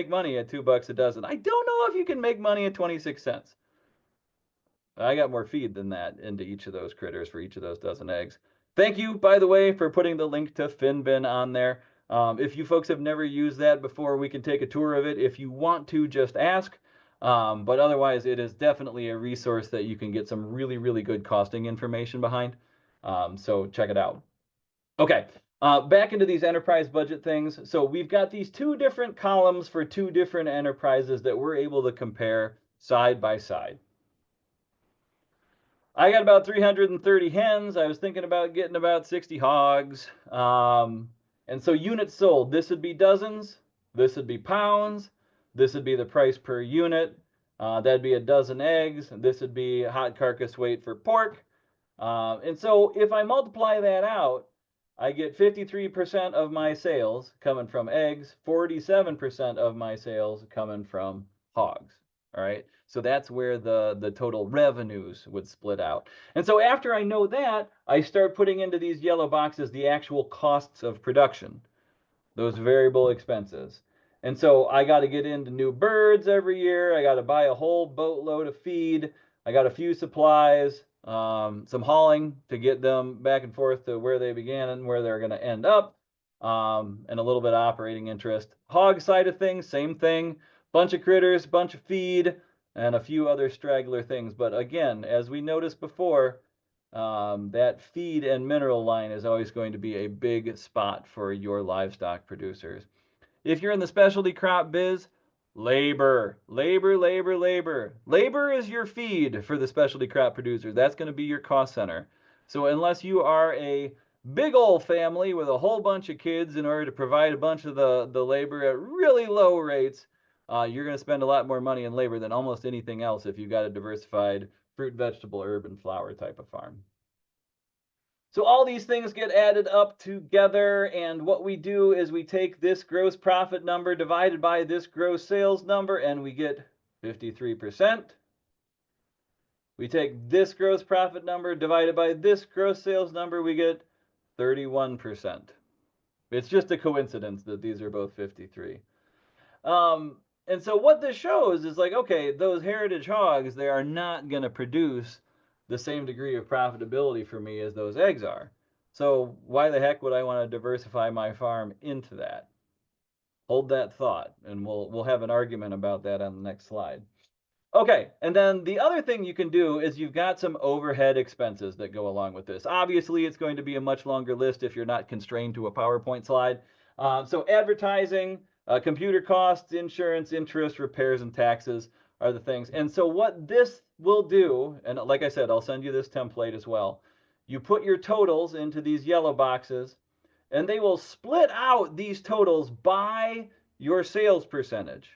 money at $2 a dozen. I don't know if you can make money at 26 cents. I got more feed than that into each of those critters for each of those dozen eggs. Thank you, by the way, for putting the link to FinBin on there. If you folks have never used that before, we can take a tour of it. If you want to, just ask. But otherwise, it is definitely a resource that you can get some really, really good costing information behind. So check it out. Okay, back into these enterprise budget things. So we've got these two different columns for two different enterprises that we're able to compare side by side. I got about 330 hens. I was thinking about getting about 60 hogs. And so units sold, this would be dozens, this would be pounds, this would be the price per unit. That'd be a dozen eggs. This would be hot carcass weight for pork. And so if I multiply that out, I get 53% of my sales coming from eggs, 47% of my sales coming from hogs. All right. So that's where the total revenues would split out. And so after I know that, I start putting into these yellow boxes the actual costs of production, those variable expenses. And so I got to get into new birds every year. I got to buy a whole boatload of feed. I got a few supplies, some hauling to get them back and forth to where they began and where they're going to end up, and a little bit of operating interest. Hog side of things, same thing. Bunch of critters, bunch of feed, and a few other straggler things. But again, as we noticed before, that feed and mineral line is always going to be a big spot for your livestock producers. If you're in the specialty crop biz, labor, labor, labor, labor. Labor is your feed for the specialty crop producers. That's going to be your cost center. So unless you are a big old family with a whole bunch of kids in order to provide a bunch of the labor at really low rates, you're going to spend a lot more money in labor than almost anything else if you've got a diversified fruit, vegetable, herb, and flower type of farm. So all these things get added up together, and what we do is we take this gross profit number divided by this gross sales number, and we get 53%. We take this gross profit number divided by this gross sales number, we get 31%. It's just a coincidence that these are both 53. And so what this shows is like, okay, those heritage hogs, they are not going to produce the same degree of profitability for me as those eggs are. So why the heck would I want to diversify my farm into that? Hold that thought, and we'll have an argument about that on the next slide. Okay, and then the other thing you can do is you've got some overhead expenses that go along with this. Obviously, it's going to be a much longer list if you're not constrained to a PowerPoint slide. So advertising, computer costs, insurance, interest, repairs, and taxes are the things. And so what this will do, and like I said, I'll send you this template as well. You put your totals into these yellow boxes, and they will split out these totals by your sales percentage.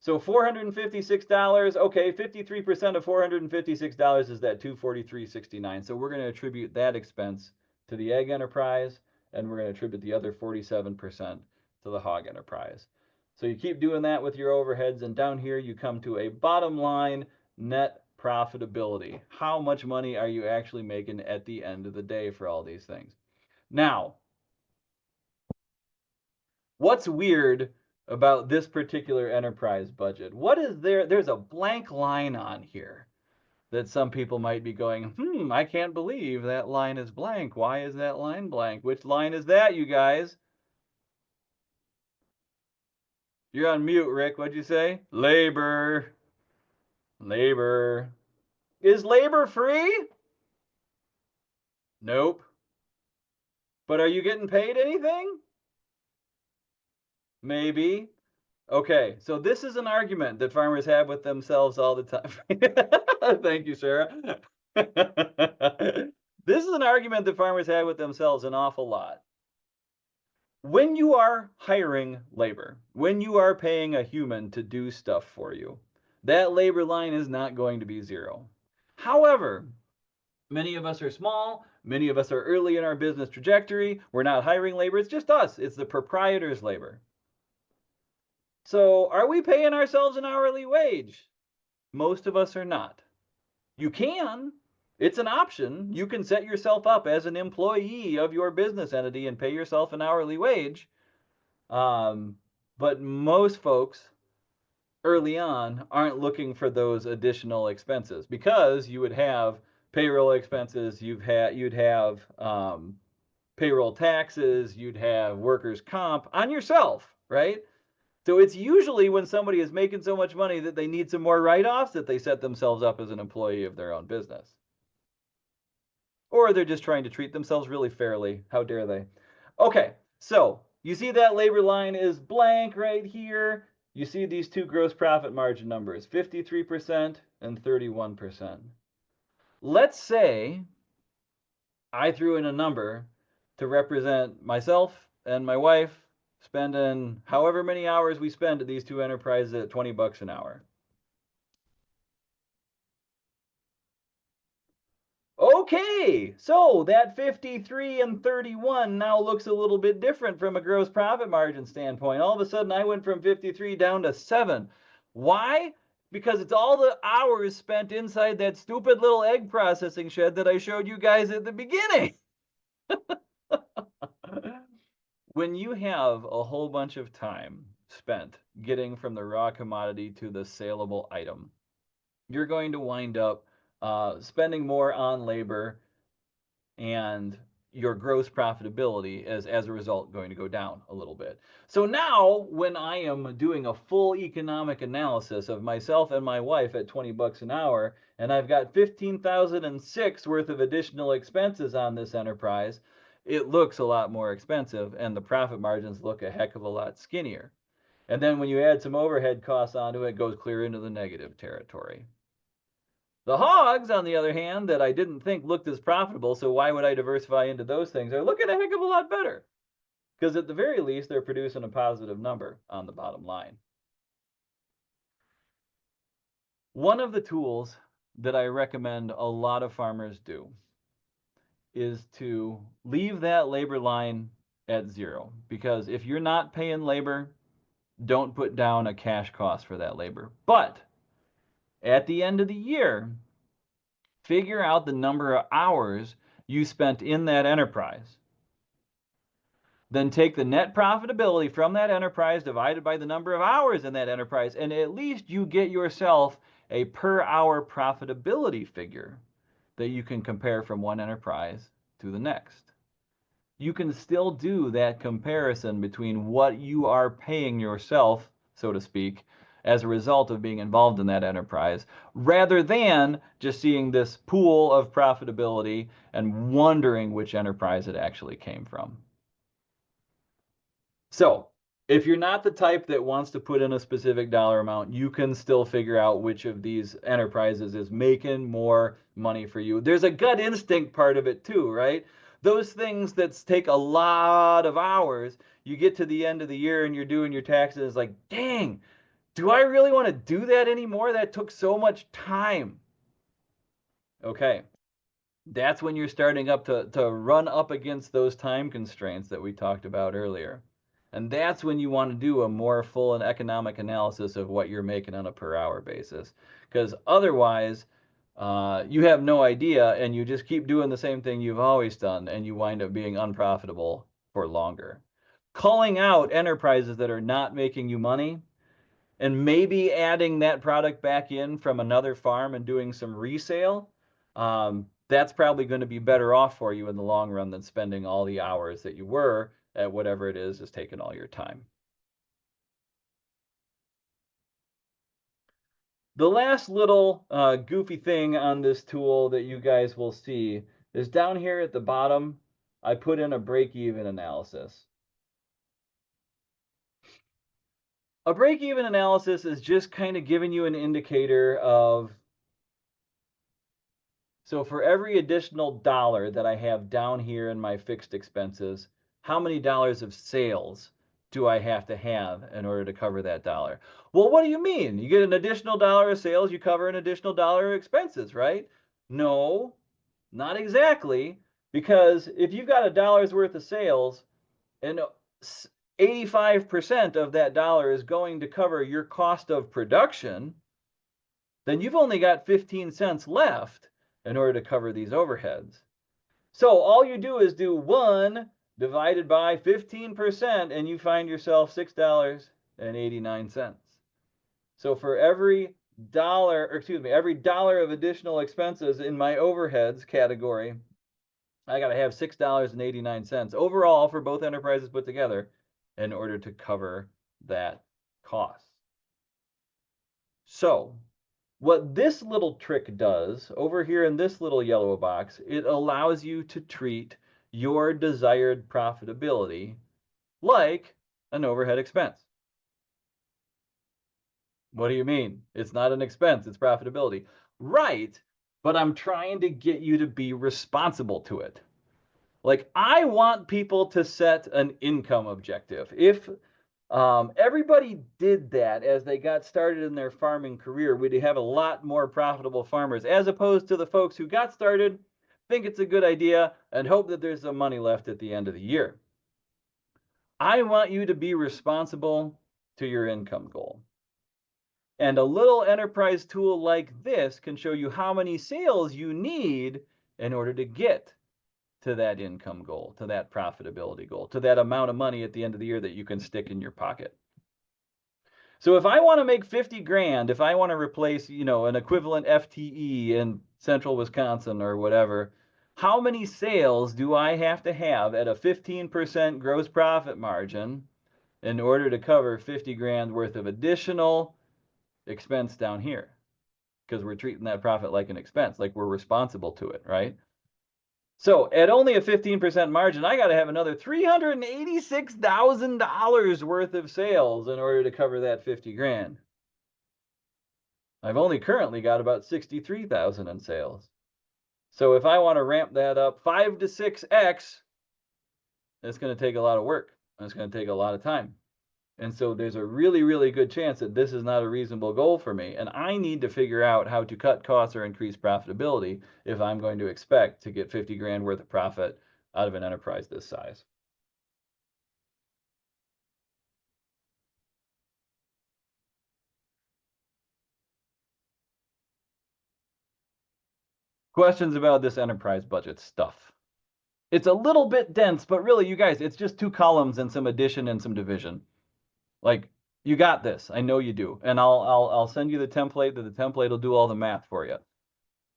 So $456, okay, 53% of $456 is that $243.69. So we're going to attribute that expense to the egg enterprise, and we're going to attribute the other 47% to the hog enterprise. So you keep doing that with your overheads, and down here you come to a bottom line net profitability. How much money are you actually making at the end of the day for all these things? Now, what's weird about this particular enterprise budget? What is there? There's a blank line on here that some people might be going, I can't believe that line is blank. Why is that line blank? Which line is that, you guys? You're on mute, Rick. What'd you say? Labor. Labor. Is labor free? Nope. But are you getting paid anything? Maybe. Okay, so this is an argument that farmers have with themselves all the time. Thank you, Sarah. This is an argument that farmers have with themselves an awful lot. When you are hiring labor, when you are paying a human to do stuff for you, that labor line is not going to be zero. However, many of us are small, many of us are early in our business trajectory, we're not hiring labor, it's just us, it's the proprietor's labor. So are we paying ourselves an hourly wage? Most of us are not. You can. It's an option. You can set yourself up as an employee of your business entity and pay yourself an hourly wage. But most folks early on aren't looking for those additional expenses because you would have payroll expenses, you'd have payroll taxes, you'd have workers' comp on yourself, right? So it's usually when somebody is making so much money that they need some more write-offs that they set themselves up as an employee of their own business. Or they're just trying to treat themselves really fairly. How dare they? Okay, so you see that labor line is blank right here. You see these two gross profit margin numbers, 53% and 31%. Let's say I threw in a number to represent myself and my wife spending however many hours we spend at these two enterprises at $20 an hour. Okay, so that 53 and 31 now looks a little bit different from a gross profit margin standpoint. All of a sudden, I went from 53 down to 7. Why? Because it's all the hours spent inside that stupid little egg processing shed that I showed you guys at the beginning. When you have a whole bunch of time spent getting from the raw commodity to the saleable item, you're going to wind up spending more on labor, and your gross profitability is, as a result, going to go down a little bit. So now when I am doing a full economic analysis of myself and my wife at 20 bucks an hour, and I've got 15,006 worth of additional expenses on this enterprise, it looks a lot more expensive and the profit margins look a heck of a lot skinnier. And then when you add some overhead costs onto it, it goes clear into the negative territory. The hogs, on the other hand, that I didn't think looked as profitable, so why would I diversify into those things, are looking a heck of a lot better. Because at the very least, they're producing a positive number on the bottom line. One of the tools that I recommend a lot of farmers do is to leave that labor line at zero. Because if you're not paying labor, don't put down a cash cost for that labor. But at the end of the year, figure out the number of hours you spent in that enterprise. Then take the net profitability from that enterprise divided by the number of hours in that enterprise, and at least you get yourself a per hour profitability figure that you can compare from one enterprise to the next. You can still do that comparison between what you are paying yourself, so to speak, as a result of being involved in that enterprise, rather than just seeing this pool of profitability and wondering which enterprise it actually came from. So, if you're not the type that wants to put in a specific dollar amount, you can still figure out which of these enterprises is making more money for you. There's a gut instinct part of it too, right? Those things that take a lot of hours, you get to the end of the year and you're doing your taxes, like, dang, do I really want to do that anymore? That took so much time. Okay, that's when you're starting up to run up against those time constraints that we talked about earlier. And that's when you want to do a more full and economic analysis of what you're making on a per hour basis. Because otherwise, you have no idea and you just keep doing the same thing you've always done and you wind up being unprofitable for longer. Calling out enterprises that are not making you money and maybe adding that product back in from another farm and doing some resale, that's probably going to be better off for you in the long run than spending all the hours that you were at whatever it is taking all your time. The last little goofy thing on this tool that you guys will see is down here at the bottom, I put in a break-even analysis. A break-even analysis is just kind of giving you an indicator of, so for every additional dollar that I have down here in my fixed expenses, how many dollars of sales do I have to have in order to cover that dollar? Well, what do you mean? You get an additional dollar of sales, you cover an additional dollar of expenses, right? No, not exactly. Because if you've got a dollar's worth of sales and 85% of that dollar is going to cover your cost of production, then you've only got 15 cents left in order to cover these overheads. So all you do is do 1 divided by 15% and you find yourself $6.89. So for every dollar, or excuse me, every dollar of additional expenses in my overheads category, I got to have $6.89 overall for both enterprises put together in order to cover that cost. So what this little trick does over here in this little yellow box, it allows you to treat your desired profitability like an overhead expense. What do you mean? It's not an expense, it's profitability. Right, but I'm trying to get you to be responsible to it. Like, I want people to set an income objective. If everybody did that as they got started in their farming career, we'd have a lot more profitable farmers, as opposed to the folks who got started, think it's a good idea, and hope that there's some money left at the end of the year. I want you to be responsible to your income goal. And a little enterprise tool like this can show you how many sales you need in order to get to that income goal, to that profitability goal, to that amount of money at the end of the year that you can stick in your pocket. So if I want to make 50 grand, if I want to replace, an equivalent FTE in central Wisconsin or whatever, how many sales do I have to have at a 15% gross profit margin in order to cover 50 grand worth of additional expense down here? Because we're treating that profit like an expense, like we're responsible to it, right? So at only a 15% margin, I got to have another $386,000 worth of sales in order to cover that 50 grand. I've only currently got about 63,000 in sales. So if I want to ramp that up 5 to 6x, it's going to take a lot of work. It's going to take a lot of time. And so there's a really, really good chance that this is not a reasonable goal for me. And I need to figure out how to cut costs or increase profitability if I'm going to expect to get 50 grand worth of profit out of an enterprise this size. Questions about this enterprise budget stuff? It's a little bit dense, but really, you guys, it's just 2 columns and some addition and some division. Like, you got this. I know you do. And I'll send you the template. The template will do all the math for you.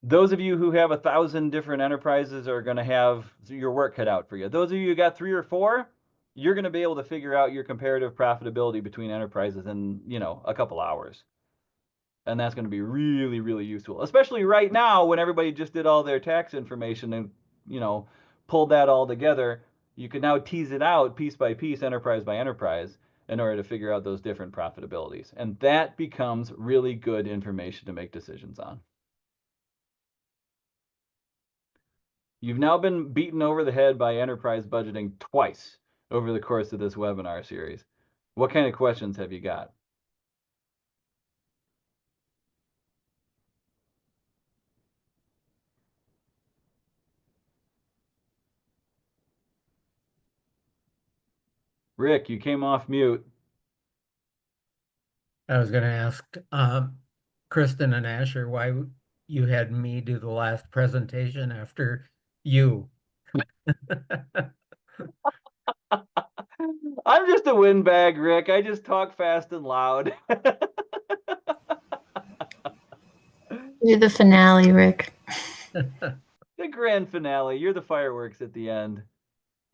Those of you who have 1,000 different enterprises are going to have your work cut out for you. Those of you who got 3 or 4, you're going to be able to figure out your comparative profitability between enterprises in, a couple hours. And that's going to be really, really useful, especially right now when everybody just did all their tax information and, pulled that all together. You can now tease it out piece by piece, enterprise by enterprise, in order to figure out those different profitabilities. And that becomes really good information to make decisions on. You've now been beaten over the head by enterprise budgeting twice over the course of this webinar series. What kind of questions have you got? Rick, you came off mute. I was going to ask Kristen and Asher why you had me do the last presentation after you. I'm just a windbag, Rick. I just talk fast and loud. You're the finale, Rick. The grand finale. You're the fireworks at the end.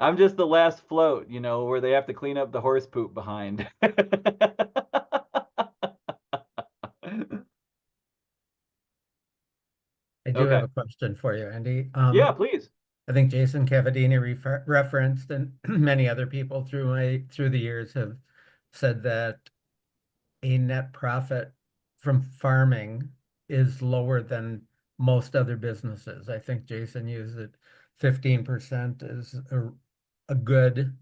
I'm just the last float, where they have to clean up the horse poop behind. I do Okay. have a question for you, Andy. Yeah, please. I think Jason Cavadini referenced, and many other people through the years have said that a net profit from farming is lower than most other businesses. I think Jason used it 15% is a good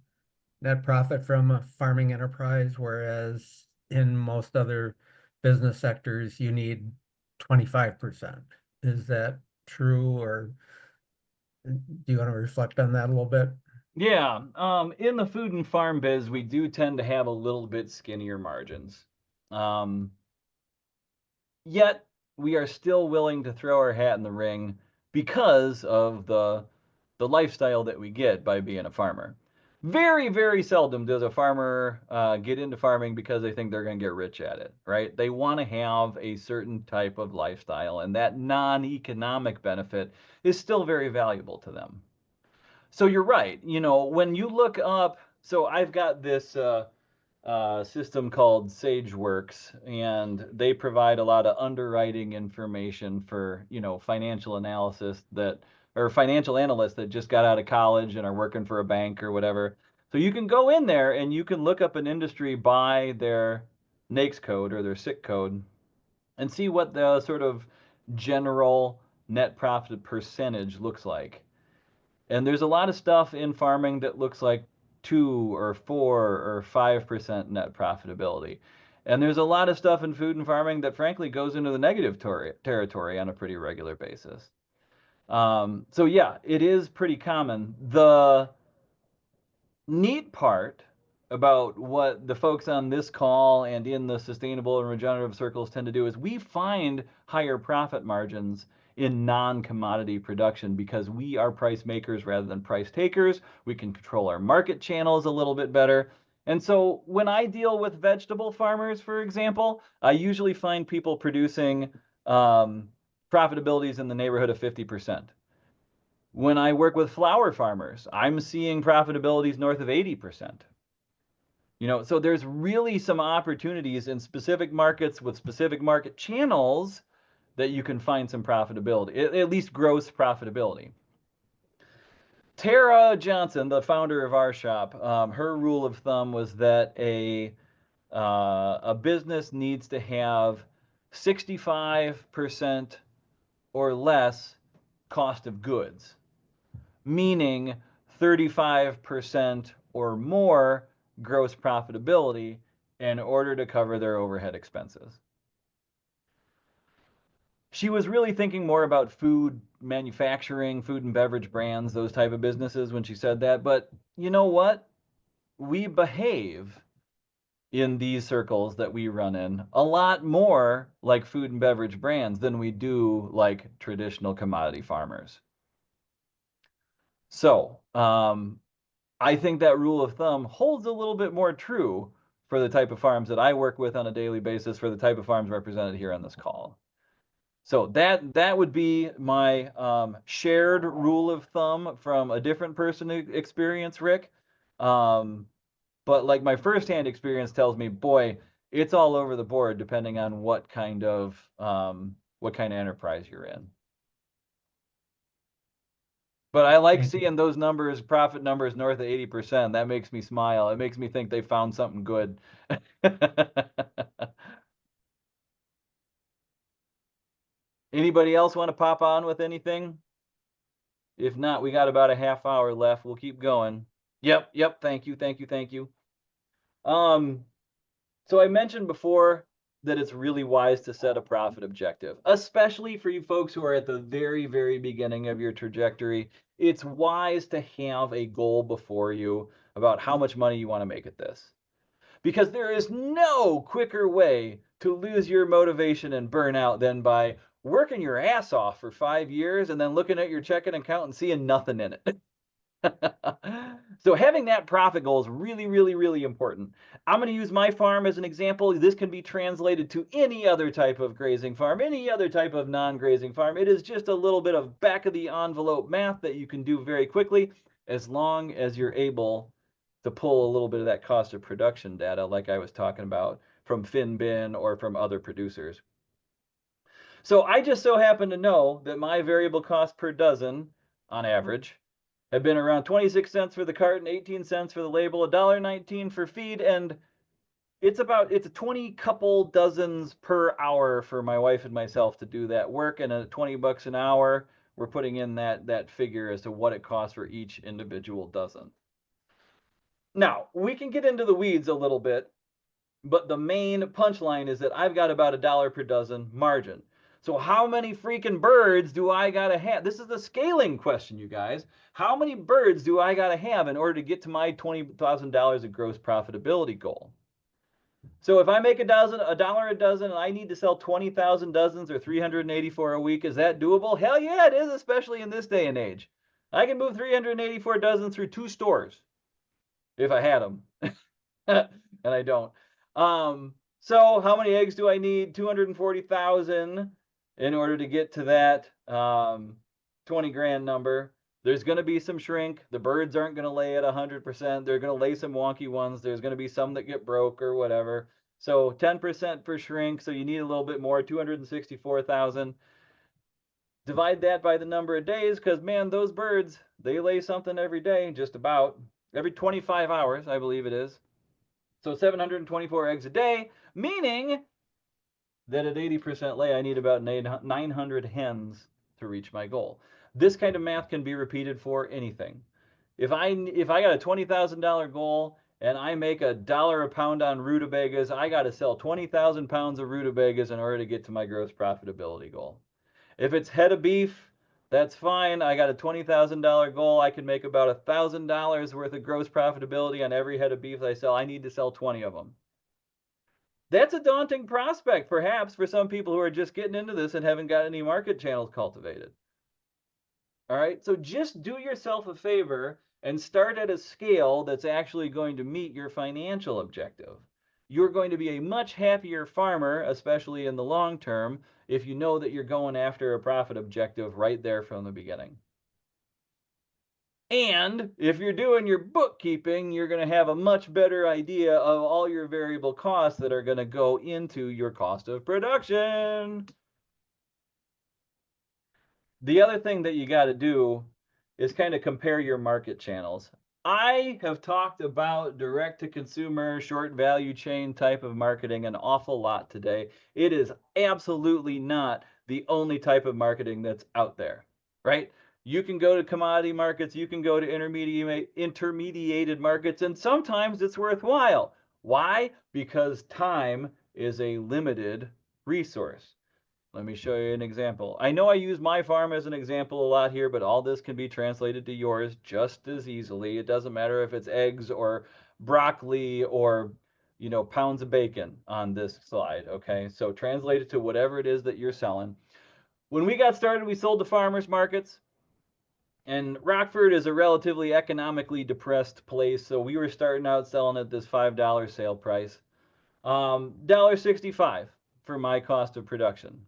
net profit from a farming enterprise, whereas in most other business sectors, you need 25%. Is that true, or do you want to reflect on that a little bit? Yeah, in the food and farm biz, we do tend to have a little bit skinnier margins. Yet we are still willing to throw our hat in the ring because of the lifestyle that we get by being a farmer. Very, very seldom does a farmer get into farming because they think they're going to get rich at it, right? They want to have a certain type of lifestyle, and that non-economic benefit is still very valuable to them. So you're right. When you look up, so I've got this system called SageWorks, and they provide a lot of underwriting information for, financial analysis or financial analysts that just got out of college and are working for a bank or whatever. So you can go in there and you can look up an industry by their NAICS code or their SIC code and see what the sort of general net profit percentage looks like. And there's a lot of stuff in farming that looks like 2 or 4 or 5% net profitability. And there's a lot of stuff in food and farming that frankly goes into the negative territory on a pretty regular basis. So yeah, it is pretty common. The neat part about what the folks on this call and in the sustainable and regenerative circles tend to do is we find higher profit margins in non-commodity production because we are price makers rather than price takers. We can control our market channels a little bit better. And so when I deal with vegetable farmers, for example, I usually find people producing profitabilities in the neighborhood of 50%. When I work with flower farmers, I'm seeing profitabilities north of 80%. So there's really some opportunities in specific markets with specific market channels that you can find some profitability, at least gross profitability. Tara Johnson, the founder of our shop, her rule of thumb was that a business needs to have 65% or less cost of goods, meaning 35% or more gross profitability in order to cover their overhead expenses. She was really thinking more about food manufacturing, food and beverage brands, those type of businesses when she said that. But you know what? We behave in these circles that we run in a lot more like food and beverage brands than we do like traditional commodity farmers. So I think that rule of thumb holds a little bit more true for the type of farms that I work with on a daily basis, for the type of farms represented here on this call. So that would be my shared rule of thumb from a different person experience, Rick. But like my firsthand experience tells me, boy, it's all over the board depending on what kind of enterprise you're in. But I like seeing those numbers, profit numbers north of 80%. That makes me smile. It makes me think they found something good. Anybody else want to pop on with anything? If not, we got about a half hour left. We'll keep going. Yep. Thank you. So I mentioned before that it's really wise to set a profit objective, especially for you folks who are at the very, very beginning of your trajectory. It's wise to have a goal before you about how much money you want to make at this. Because there is no quicker way to lose your motivation and burnout than by working your ass off for 5 years and then looking at your checking account and seeing nothing in it. So having that profit goal is really, really, really important. I'm going to use my farm as an example. This can be translated to any other type of grazing farm, any other type of non-grazing farm. It is just a little bit of back of the envelope math that you can do very quickly, as long as you're able to pull a little bit of that cost of production data like I was talking about from FinBin or from other producers. So I just so happen to know that my variable cost per dozen on average have been around 26 cents for the carton, 18 cents for the label, $1.19 for feed, and it's a 20 couple dozens per hour for my wife and myself to do that work, and at 20 bucks an hour, we're putting in that figure as to what it costs for each individual dozen. Now, we can get into the weeds a little bit, but the main punchline is that I've got about $1 per dozen margin. So how many freaking birds do I gotta have? This is the scaling question, you guys. How many birds do I gotta have in order to get to my $20,000 of gross profitability goal? So if I make $1 a dozen, and I need to sell 20,000 dozens or 384 a week, is that doable? Hell yeah, it is, especially in this day and age. I can move 384 dozens through 2 stores if I had them, and I don't. So how many eggs do I need? 240,000 in order to get to that 20 grand number. There's going to be some shrink. The birds aren't going to lay at 100%. They're going to lay some wonky ones. There's going to be some that get broke or whatever. So 10% for shrink. So you need a little bit more, 264,000. Divide that by the number of days, because man, those birds, they lay something every day, just about every 25 hours, I believe it is. So 724 eggs a day, meaning that at 80% lay, I need about 900 hens to reach my goal. This kind of math can be repeated for anything. If I got a $20,000 goal and I make $1 a pound on rutabagas, I got to sell 20,000 pounds of rutabagas in order to get to my gross profitability goal. If it's head of beef, that's fine. I got a $20,000 goal. I can make about $1,000 worth of gross profitability on every head of beef I sell. I need to sell 20 of them. That's a daunting prospect, perhaps, for some people who are just getting into this and haven't got any market channels cultivated. All right, so just do yourself a favor and start at a scale that's actually going to meet your financial objective. You're going to be a much happier farmer, especially in the long term, if you know that you're going after a profit objective right there from the beginning. And if you're doing your bookkeeping, you're going to have a much better idea of all your variable costs that are going to go into your cost of production. The other thing that you got to do is kind of compare your market channels. I have talked about direct to consumer, short value chain type of marketing an awful lot today. It is absolutely not the only type of marketing that's out there, right? You can go to commodity markets, you can go to intermediated markets, and sometimes it's worthwhile. Why? Because time is a limited resource. Let me show you an example. I know I use my farm as an example a lot here, but all this can be translated to yours just as easily. It doesn't matter if it's eggs or broccoli or, pounds of bacon on this slide, okay? So translate it to whatever it is that you're selling. When we got started, we sold to farmers markets. And Rockford is a relatively economically depressed place, so we were starting out selling at this $5 sale price. $1.65 for my cost of production.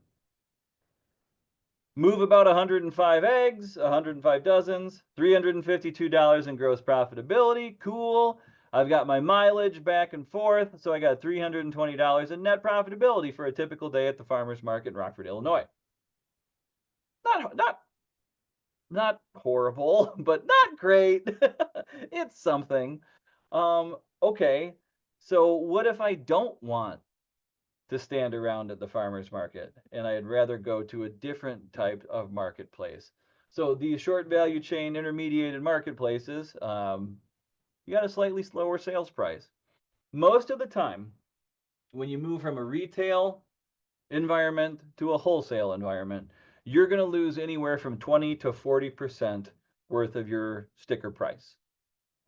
Move about 105 eggs, 105 dozens, $352 in gross profitability. Cool. I've got my mileage back and forth, so I got $320 in net profitability for a typical day at the farmer's market in Rockford, Illinois. Not horrible, but not great. It's something. Okay, so what if I don't want to stand around at the farmer's market and I'd rather go to a different type of marketplace? So these short value chain intermediated marketplaces, you got a slightly slower sales price. Most of the time, when you move from a retail environment to a wholesale environment, you're going to lose anywhere from 20 to 40% worth of your sticker price.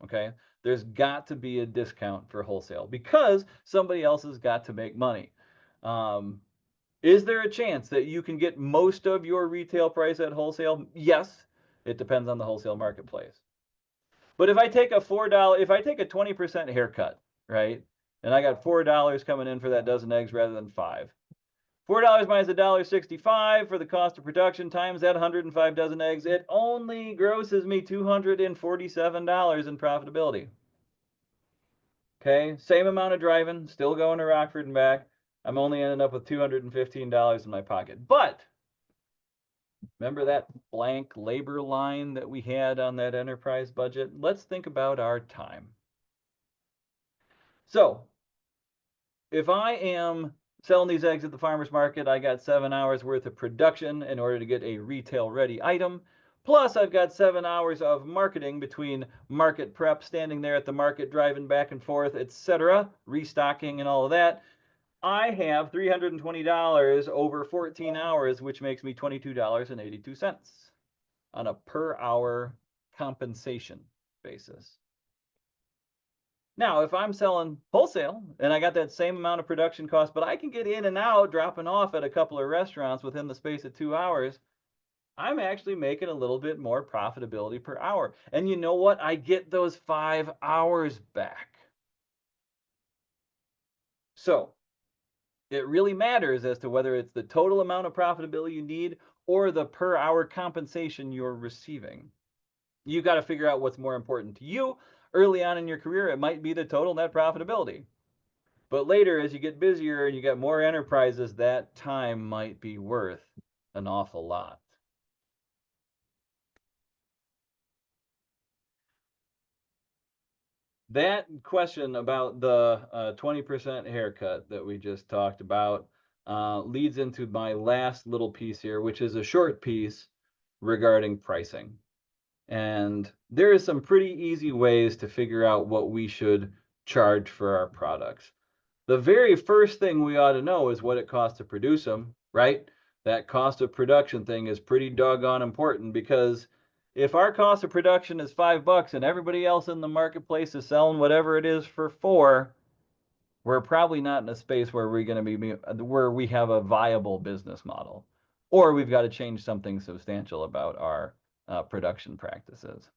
Okay? There's got to be a discount for wholesale because somebody else has got to make money. Is there a chance that you can get most of your retail price at wholesale? Yes, it depends on the wholesale marketplace. But if I take a if I take a 20% haircut, right, and I got $4 coming in for that dozen eggs rather than 5, $4 minus $1.65 for the cost of production times that 105 dozen eggs, it only grosses me $247 in profitability. Okay, same amount of driving, still going to Rockford and back. I'm only ending up with $215 in my pocket. But remember that blank labor line that we had on that enterprise budget? Let's think about our time. So if I am selling these eggs at the farmer's market, I got 7 hours worth of production in order to get a retail ready item. Plus I've got 7 hours of marketing between market prep, standing there at the market, driving back and forth, etc., restocking and all of that. I have $320 over 14 hours, which makes me $22.82 on a per hour compensation basis. Now, if I'm selling wholesale and I got that same amount of production cost, but I can get in and out, dropping off at a couple of restaurants within the space of 2 hours, I'm actually making a little bit more profitability per hour. And you know what? I get those 5 hours back. So it really matters as to whether it's the total amount of profitability you need or the per hour compensation you're receiving. You got to figure out what's more important to you. Early on in your career, it might be the total net profitability. But later, as you get busier and you get more enterprises, that time might be worth an awful lot. That question about the 20% haircut that we just talked about leads into my last little piece here, which is a short piece regarding pricing. And there is some pretty easy ways to figure out what we should charge for our products. The very first thing we ought to know is what it costs to produce them, right? That cost of production thing is pretty doggone important, because if our cost of production is $5 and everybody else in the marketplace is selling whatever it is for $4, we're probably not in a space where we're going to be where we have a viable business model, or we've got to change something substantial about our production practices.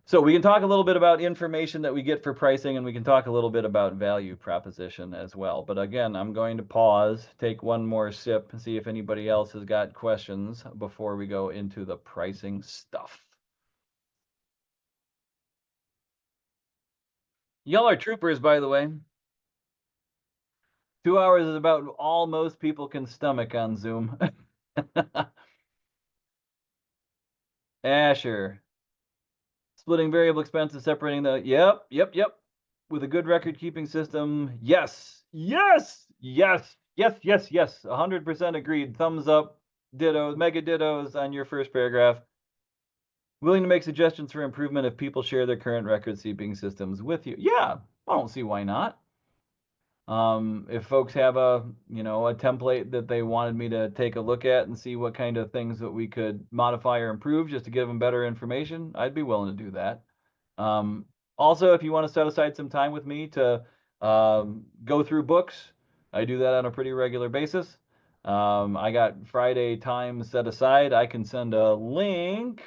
So we can talk a little bit about information that we get for pricing, and we can talk a little bit about value proposition as well. But again, I'm going to pause, take one more sip, and see if anybody else has got questions before we go into the pricing stuff. Y'all are troopers, by the way. 2 hours is about all most people can stomach on Zoom. Asher. Splitting variable expenses, separating the yep. With a good record keeping system, yes. 100% agreed. Thumbs up, dittos, mega dittos on your first paragraph. Willing to make suggestions for improvement if people share their current record keeping systems with you. Yeah, I don't see why not. If folks have a template that they wanted me to take a look at and see what kind of things that we could modify or improve just to give them better information, I'd be willing to do that. Also, if you want to set aside some time with me to go through books, I do that on a pretty regular basis. I got Friday time set aside. I can send a link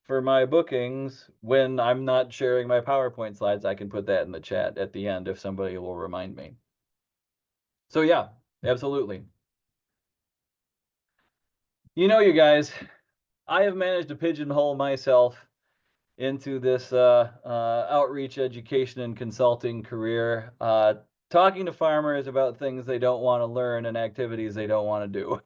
for my bookings when I'm not sharing my PowerPoint slides. I can put that in the chat at the end if somebody will remind me. So yeah, absolutely. You guys, I have managed to pigeonhole myself into this outreach, education, and consulting career, talking to farmers about things they don't want to learn and activities they don't want to do.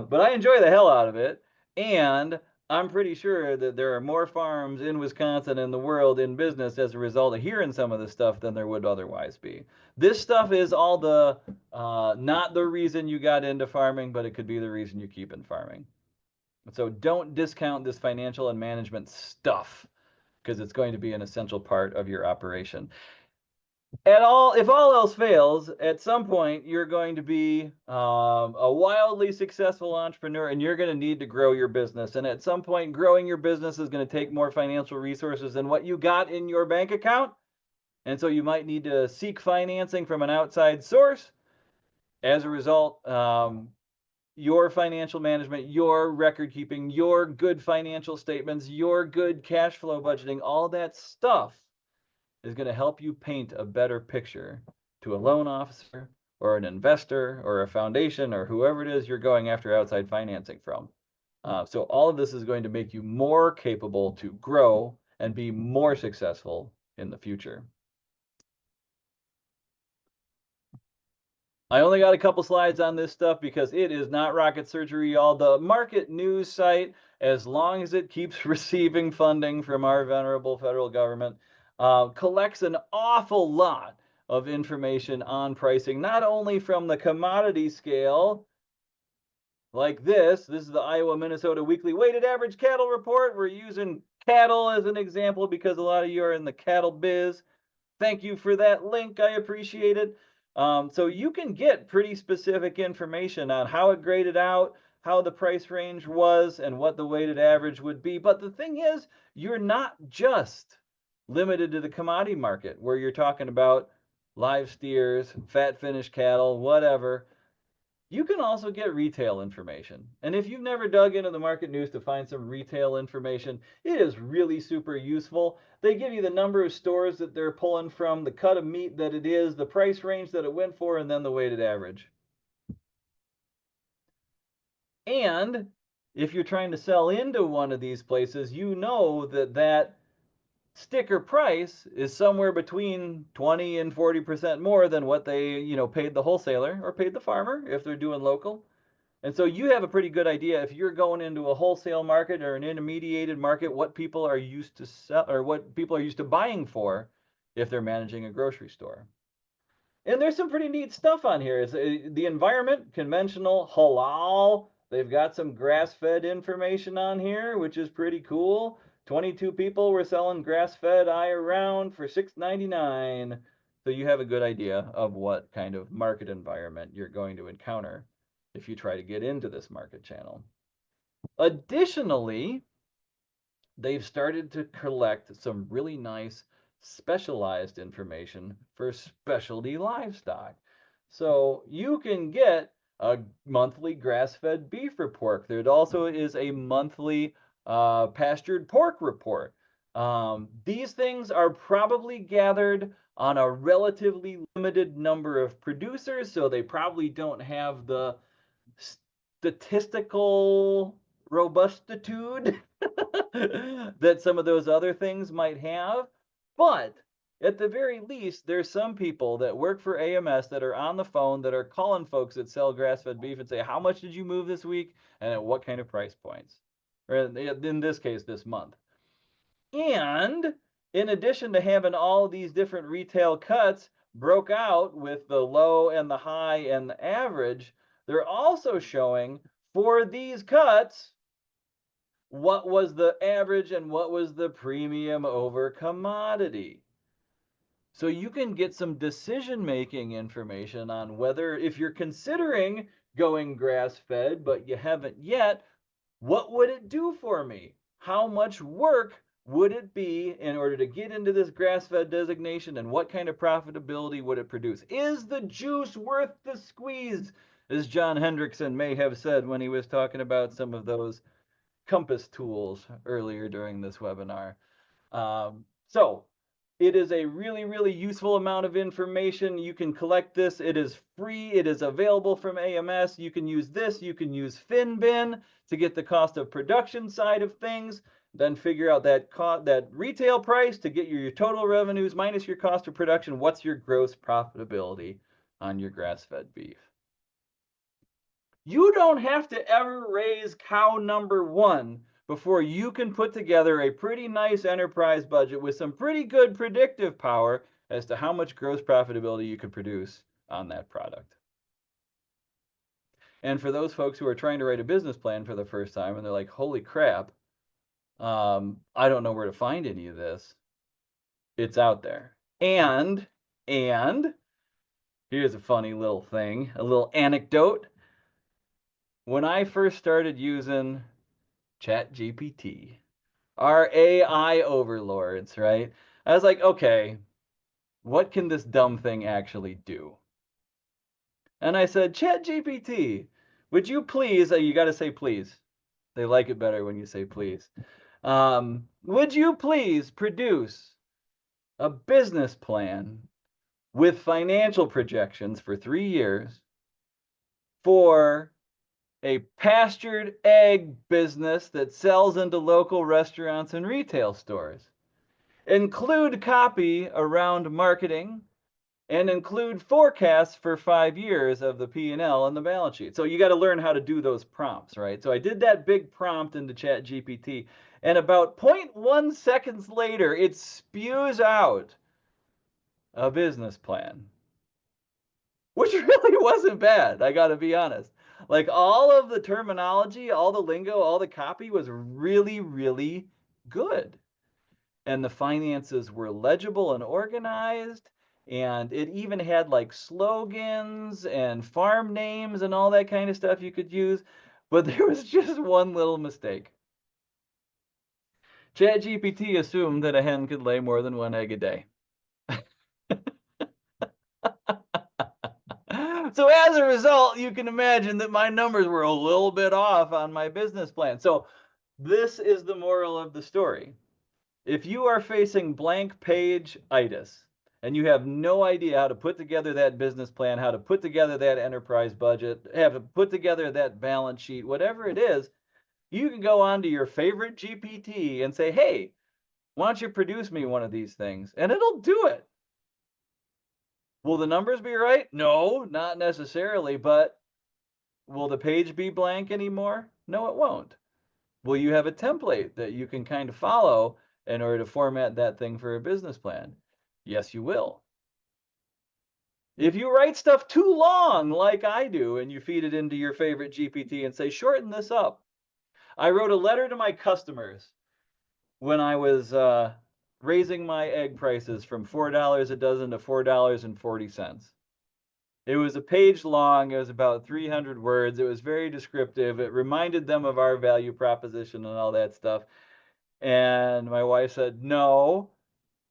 But I enjoy the hell out of it, and I'm pretty sure that there are more farms in Wisconsin and the world in business as a result of hearing some of this stuff than there would otherwise be. This stuff is all the not the reason you got into farming, but it could be the reason you keep in farming. So don't discount this financial and management stuff because it's going to be an essential part of your operation. If all else fails, at some point you're going to be a wildly successful entrepreneur, and you're going to need to grow your business. And at some point, growing your business is going to take more financial resources than what you got in your bank account. And so you might need to seek financing from an outside source. As a result, your financial management, your record keeping, your good financial statements, your good cash flow budgeting, all that stuff is going to help you paint a better picture to a loan officer or an investor or a foundation or whoever it is you're going after outside financing from. So all of this is going to make you more capable to grow and be more successful in the future. I only got a couple slides on this stuff because it is not rocket surgery, y'all. The market news site, as long as it keeps receiving funding from our venerable federal government, collects an awful lot of information on pricing, not only from the commodity scale, like this is the Iowa Minnesota Weekly Weighted Average Cattle Report. We're using cattle as an example because a lot of you are in the cattle biz. Thank you for that link. I appreciate it. So you can get pretty specific information on how it graded out, how the price range was, and what the weighted average would be. But the thing is, you're not just limited to the commodity market where you're talking about live steers, fat finished cattle, whatever. You can also get retail information. And if you've never dug into the market news to find some retail information, it is really super useful. They give you the number of stores that they're pulling from, the cut of meat that it is, the price range that it went for, and then the weighted average. And if you're trying to sell into one of these places, you know that that sticker price is somewhere between 20 and 40% more than what they, paid the wholesaler or paid the farmer if they're doing local. And so you have a pretty good idea if you're going into a wholesale market or an intermediated market, what people are used to sell or what people are used to buying for if they're managing a grocery store. And there's some pretty neat stuff on here. It's the environment, conventional, halal. They've got some grass-fed information on here, which is pretty cool. 22 people were selling grass-fed year-round for $6.99. So you have a good idea of what kind of market environment you're going to encounter if you try to get into this market channel. Additionally, they've started to collect some really nice specialized information for specialty livestock. So you can get a monthly grass-fed beef report. There also is a monthly pastured pork report. These things are probably gathered on a relatively limited number of producers, so they probably don't have the statistical robustitude that some of those other things might have. But at the very least, there's some people that work for AMS that are on the phone that are calling folks that sell grass-fed beef and say, how much did you move this week and at what kind of price points? Or in this case, this month. And in addition to having all these different retail cuts broke out with the low and the high and the average, they're also showing for these cuts what was the average and what was the premium over commodity. So you can get some decision-making information on whether, if you're considering going grass-fed, but you haven't yet, what would it do for me? How much work would it be in order to get into this grass-fed designation, and what kind of profitability would it produce? Is the juice worth the squeeze, as John Hendrickson may have said when he was talking about some of those compass tools earlier during this webinar. So it is a really, really useful amount of information. You can collect this. It is free. It is available from AMS. You can use this. You can use FinBin to get the cost of production side of things. Then figure out that retail price to get your total revenues minus your cost of production. What's your gross profitability on your grass-fed beef? You don't have to ever raise cow number one before you can put together a pretty nice enterprise budget with some pretty good predictive power as to how much gross profitability you could produce on that product. And for those folks who are trying to write a business plan for the first time and they're like, holy crap, I don't know where to find any of this. It's out there. And here's a funny little thing, a little anecdote. When I first started using ChatGPT, our AI overlords, right? I was like, okay, what can this dumb thing actually do? And I said, ChatGPT, would you please, you got to say please. They like it better when you say please. Would you please produce a business plan with financial projections for 3 years for a pastured egg business that sells into local restaurants and retail stores? Include copy around marketing and include forecasts for 5 years of the P&L and the balance sheet. So you got to learn how to do those prompts, right? So I did that big prompt into ChatGPT, and about 0.1 seconds later, it spews out a business plan, which really wasn't bad, I got to be honest. Like, all of the terminology, all the lingo, all the copy was really, really good. And the finances were legible and organized, and it even had like slogans and farm names and all that kind of stuff you could use. But there was just one little mistake. ChatGPT assumed that a hen could lay more than 1 egg a day. So as a result, you can imagine that my numbers were a little bit off on my business plan. So this is the moral of the story. If you are facing blank page-itis and you have no idea how to put together that business plan, how to put together that enterprise budget, how to put together that balance sheet, whatever it is, you can go on to your favorite GPT and say, hey, why don't you produce me one of these things? And it'll do it. Will the numbers be right? No, not necessarily, but will the page be blank anymore? No, it won't. Will you have a template that you can kind of follow in order to format that thing for a business plan? Yes, you will. If you write stuff too long, like I do, and you feed it into your favorite GPT and say, shorten this up. I wrote a letter to my customers when I was raising my egg prices from $4 a dozen to $4.40. It was a page long. It was about 300 words. It was very descriptive. It reminded them of our value proposition and all that stuff. And my wife said, no,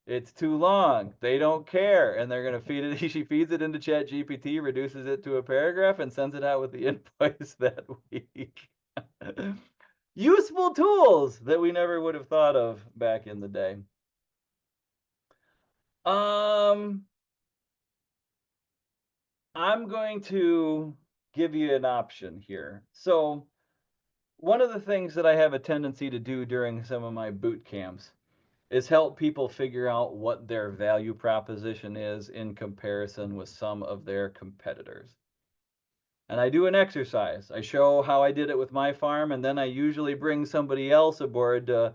it's too long. They don't care. And they're going to feed it. She feeds it into ChatGPT, reduces it to a paragraph, and sends it out with the invoice that week. Useful tools that we never would have thought of back in the day. I'm going to give you an option here. So one of the things that I have a tendency to do during some of my boot camps is help people figure out what their value proposition is in comparison with some of their competitors. And I do an exercise. I show how I did it with my farm, and then I usually bring somebody else aboard to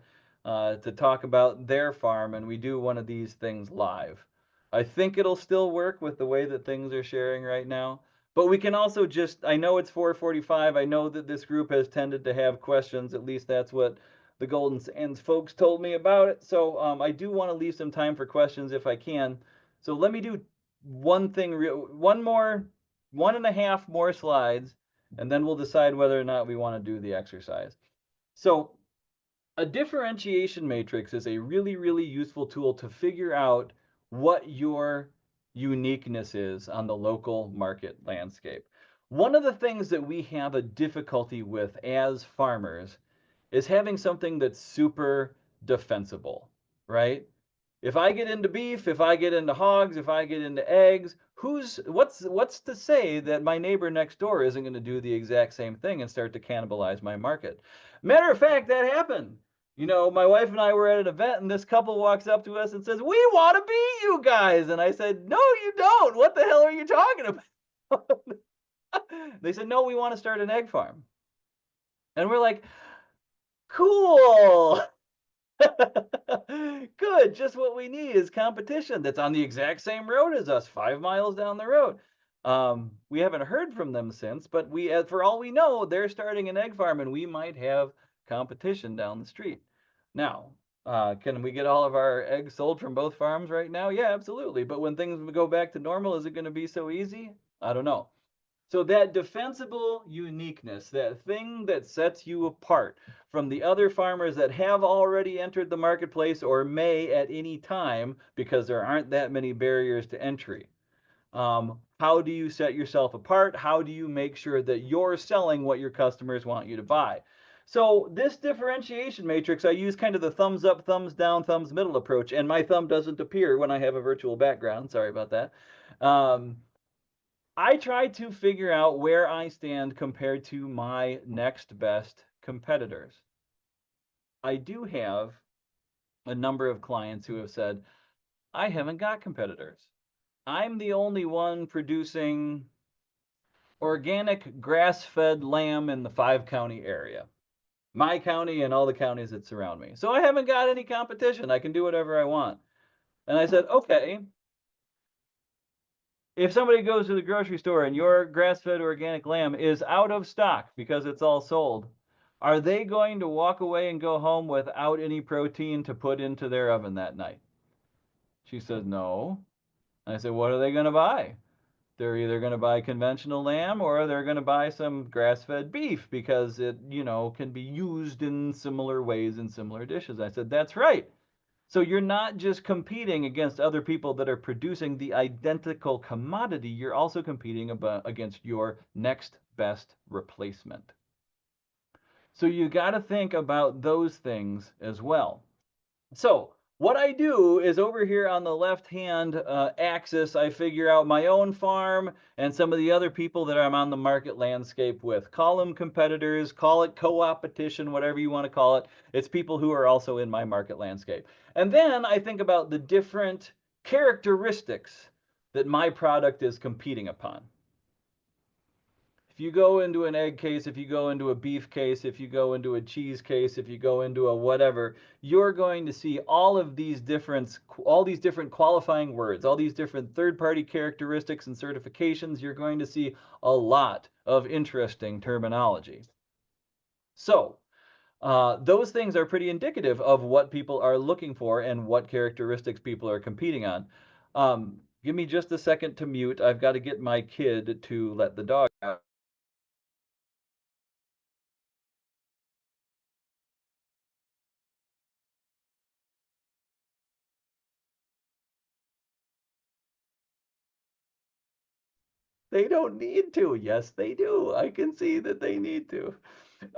talk about their farm, and we do one of these things live. I think it'll still work with the way that things are sharing right now, but we can also just, I know it's 4:45. I know that this group has tended to have questions. At least that's what the Golden Sands folks told me about it. So I do want to leave some time for questions if I can. So let me do one thing, one and a half more slides, and then we'll decide whether or not we want to do the exercise. So a differentiation matrix is a really, really useful tool to figure out what your uniqueness is on the local market landscape. One of the things that we have a difficulty with as farmers is having something that's super defensible, right? If I get into beef, if I get into hogs, if I get into eggs, what's to say that my neighbor next door isn't going to do the exact same thing and start to cannibalize my market? Matter of fact, that happened. You know, my wife and I were at an event, and this couple walks up to us and says, "We want to be you guys." And I said, "No, you don't. What the hell are you talking about?" They said, "No, we want to start an egg farm." And we're like, "Cool." Good. Just what we need is competition that's on the exact same road as us, 5 miles down the road. We haven't heard from them since, but for all we know, they're starting an egg farm, and we might have competition down the street. Now, can we get all of our eggs sold from both farms right now? Yeah, absolutely. But when things go back to normal, is it going to be so easy? I don't know. So that defensible uniqueness, that thing that sets you apart from the other farmers that have already entered the marketplace or may at any time, because there aren't that many barriers to entry. How do you set yourself apart? How do you make sure that you're selling what your customers want you to buy? So this differentiation matrix, I use kind of the thumbs up, thumbs down, thumbs middle approach, and my thumb doesn't appear when I have a virtual background. Sorry about that. I try to figure out where I stand compared to my next best competitors. I do have a number of clients who have said, I haven't got competitors. I'm the only one producing organic grass-fed lamb in the 5-county area. My county and all the counties that surround me. So I haven't got any competition. I can do whatever I want. And I said, okay, if somebody goes to the grocery store and your grass-fed organic lamb is out of stock because it's all sold, are they going to walk away and go home without any protein to put into their oven that night? She says, no. I said, what are they going to buy? They're either going to buy conventional lamb or they're going to buy some grass-fed beef because it, can be used in similar ways in similar dishes. I said, that's right. So you're not just competing against other people that are producing the identical commodity, you're also competing against your next best replacement. So you got to think about those things as well. So what I do is over here on the left-hand axis, I figure out my own farm and some of the other people that I'm on the market landscape with. Call them competitors, call it co-opetition, whatever you want to call it. It's people who are also in my market landscape. And then I think about the different characteristics that my product is competing upon. If you go into an egg case, if you go into a beef case, if you go into a cheese case, if you go into a whatever, you're going to see all these different qualifying words, all these different third-party characteristics and certifications. You're going to see a lot of interesting terminology. So those things are pretty indicative of what people are looking for and what characteristics people are competing on. Give me just a second to mute. I've got to get my kid to let the dog out. They don't need to. Yes, they do. I can see that they need to.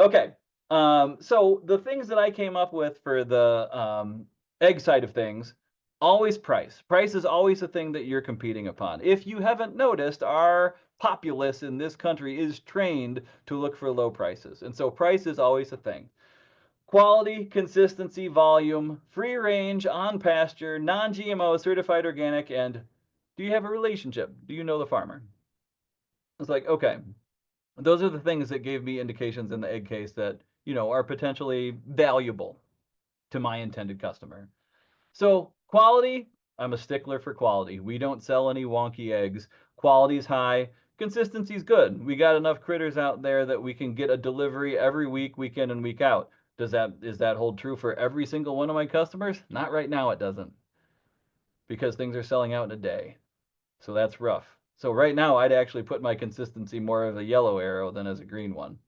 Okay. So the things that I came up with for the egg side of things Always price. Price is always the thing that you're competing upon. If you haven't noticed, our populace in this country is trained to look for low prices. And so price is always a thing. Quality, consistency, volume, free range, on pasture, non-GMO, certified organic, and do you have a relationship? Do you know the farmer? It's like, okay, those are the things that gave me indications in the egg case that, are potentially valuable to my intended customer. So quality, I'm a stickler for quality. We don't sell any wonky eggs. Quality's high, consistency's good. We got enough critters out there that we can get a delivery every week, week in and week out. Is that hold true for every single one of my customers? Not right now, it doesn't. Because things are selling out in a day. So that's rough. So right now, I'd actually put my consistency more of a yellow arrow than as a green one.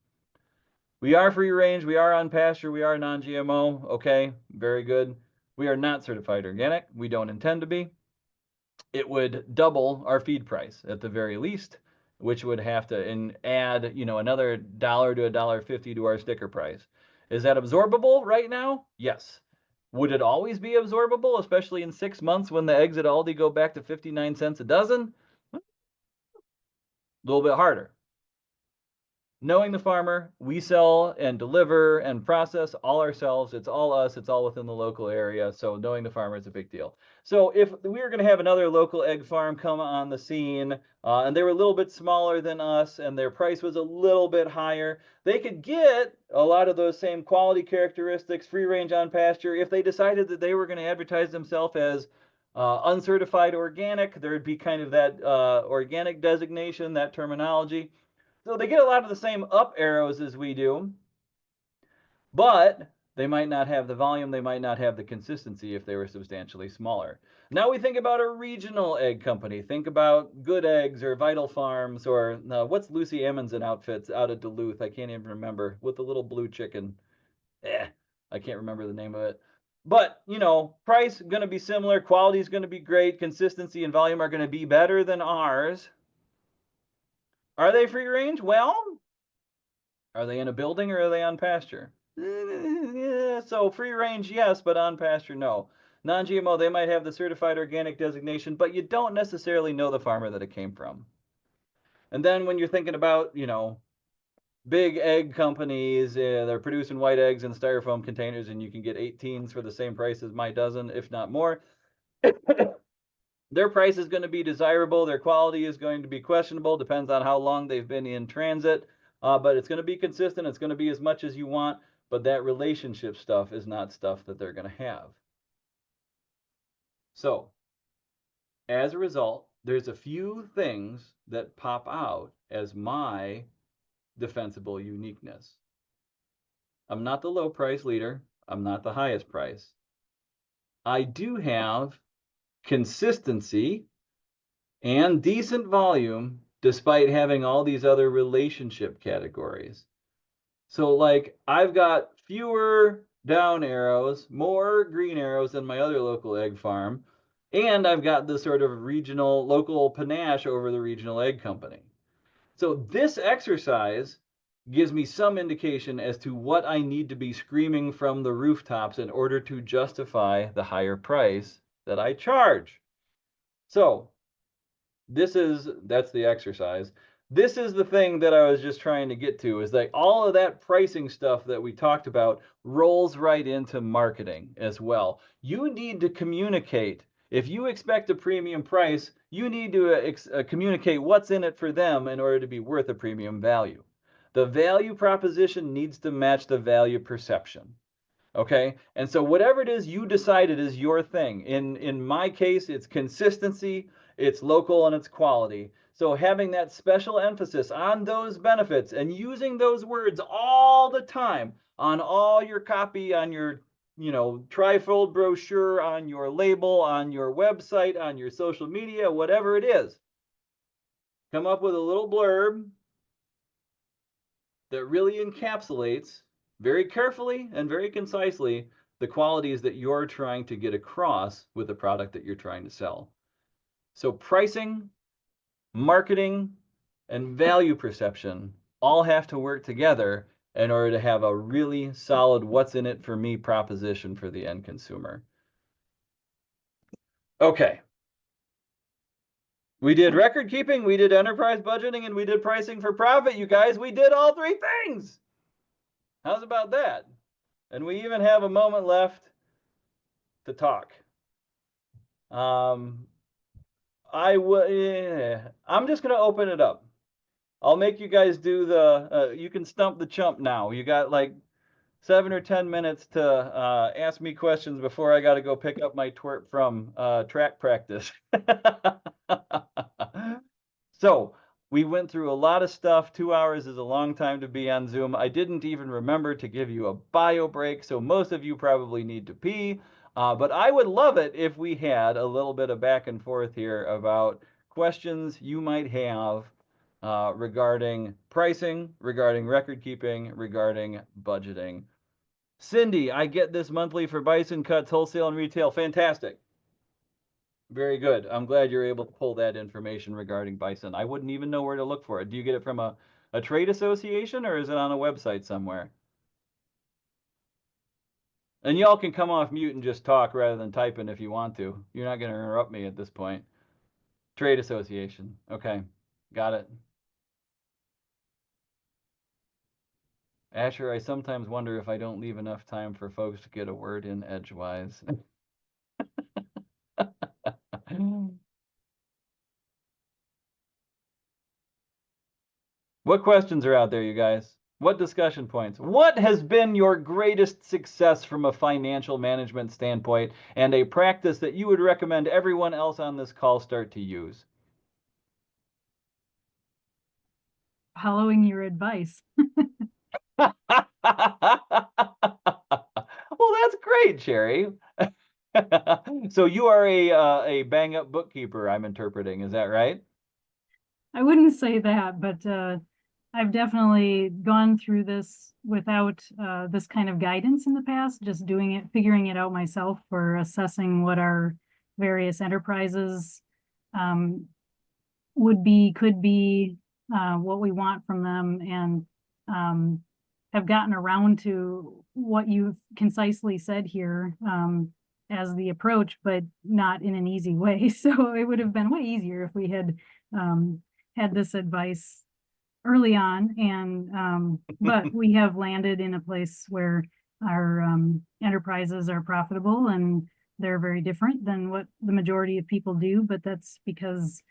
We are free range, we are on pasture, we are non-GMO. Okay, very good. We are not certified organic. We don't intend to be. It would double our feed price at the very least, which would have to add, another $1 to $1.50 to our sticker price. Is that absorbable right now? Yes. Would it always be absorbable, especially in 6 months when the eggs at Aldi go back to 59 cents a dozen? A little bit harder. Knowing the farmer, we sell and deliver and process all ourselves. It's all us. It's all within the local area. So knowing the farmer is a big deal. So if we were going to have another local egg farm come on the scene, and they were a little bit smaller than us, and their price was a little bit higher, they could get a lot of those same quality characteristics, free range on pasture. If they decided that they were going to advertise themselves as uncertified organic, there would be kind of that organic designation, that terminology. So they get a lot of the same up arrows as we do, but they might not have the volume, they might not have the consistency if they were substantially smaller. Now we think about a regional egg company. Think about Good Eggs or Vital Farms or what's Lucy Amundsen Outfits out of Duluth? I can't even remember, with the little blue chicken. I can't remember the name of it. But, price going to be similar, quality is going to be great, consistency and volume are going to be better than ours. Are they free range? Well, are they in a building or are they on pasture? So free range, yes, but on pasture, no. Non-GMO, they might have the certified organic designation, but you don't necessarily know the farmer that it came from. And then when you're thinking about, big egg companies, they're producing white eggs in styrofoam containers and you can get 18s for the same price as my dozen, if not more. Their price is going to be desirable. Their quality is going to be questionable. Depends on how long they've been in transit. But it's going to be consistent. It's going to be as much as you want. But that relationship stuff is not stuff that they're going to have. So, as a result, there's a few things that pop out as my defensible uniqueness. I'm not the low price leader. I'm not the highest price. I do have consistency and decent volume despite having all these other relationship categories. So like I've got fewer down arrows, more green arrows than my other local egg farm, and I've got this sort of regional, local panache over the regional egg company. So this exercise gives me some indication as to what I need to be screaming from the rooftops in order to justify the higher price that I charge. So that's the exercise. This is the thing that I was just trying to get to, is like all of that pricing stuff that we talked about rolls right into marketing as well. You need to communicate. If you expect a premium price, you need to communicate what's in it for them in order to be worth a premium value. The value proposition needs to match the value perception. Okay, and so whatever it is you decided is your thing. In my case, it's consistency, it's local, and it's quality. So having that special emphasis on those benefits and using those words all the time on all your copy, on your trifold brochure, on your label, on your website, on your social media, whatever it is. Come up with a little blurb that really encapsulates very carefully and very concisely the qualities that you're trying to get across with the product that you're trying to sell. So pricing, marketing, and value perception all have to work together in order to have a really solid what's in it for me proposition for the end consumer. Okay. We did record keeping, we did enterprise budgeting, and we did pricing for profit, you guys. We did all three things. How's about that? And we even have a moment left to talk. I'm just going to open it up. I'll make you guys do you can stump the chump now. You got like 7 or 10 minutes to ask me questions before I got to go pick up my twerp from track practice. So we went through a lot of stuff. 2 hours is a long time to be on Zoom. I didn't even remember to give you a bio break, so most of you probably need to pee. But I would love it if we had a little bit of back and forth here about questions you might have regarding pricing, regarding record keeping, regarding budgeting. Cindy, I get this monthly for bison cuts, wholesale and retail. Fantastic. Very good. I'm glad you're able to pull that information regarding bison. I wouldn't even know where to look for it. Do you get it from a trade association or is it on a website somewhere? And y'all can come off mute and just talk rather than typing if you want to. You're not going to interrupt me at this point. Trade association. Okay. Got it. Asher, I sometimes wonder if I don't leave enough time for folks to get a word in edgewise. What questions are out there, you guys? What discussion points? What has been your greatest success from a financial management standpoint and a practice that you would recommend everyone else on this call start to use? Following your advice. Well, that's great, Sherry. So you are a bang up bookkeeper, I'm interpreting. Is that right? I wouldn't say that, but I've definitely gone through this without this kind of guidance in the past, just doing it, figuring it out myself for assessing what our various enterprises would be, could be, what we want from them, and have gotten around to what you've concisely said here as the approach, but not in an easy way. So it would have been way easier if we had had this advice early on, and but we have landed in a place where our enterprises are profitable, and they're very different than what the majority of people do, but that's because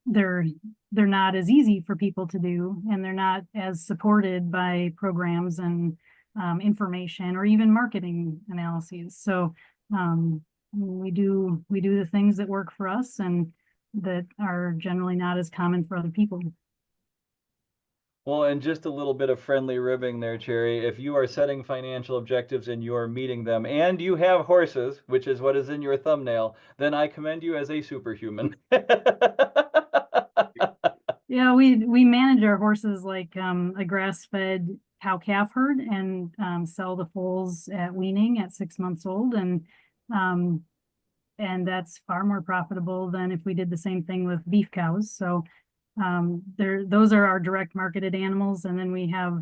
they're not as easy for people to do, and they're not as supported by programs and information or even marketing analyses. So we do the things that work for us and that are generally not as common for other people. Well, and just a little bit of friendly ribbing there, Cherry. If you are setting financial objectives and you are meeting them and you have horses, which is what is in your thumbnail, then I commend you as a superhuman. Yeah, we manage our horses like a grass-fed cow-calf herd, and sell the foals at weaning at 6 months old, and that's far more profitable than if we did the same thing with beef cows. So those are our direct marketed animals, and then we have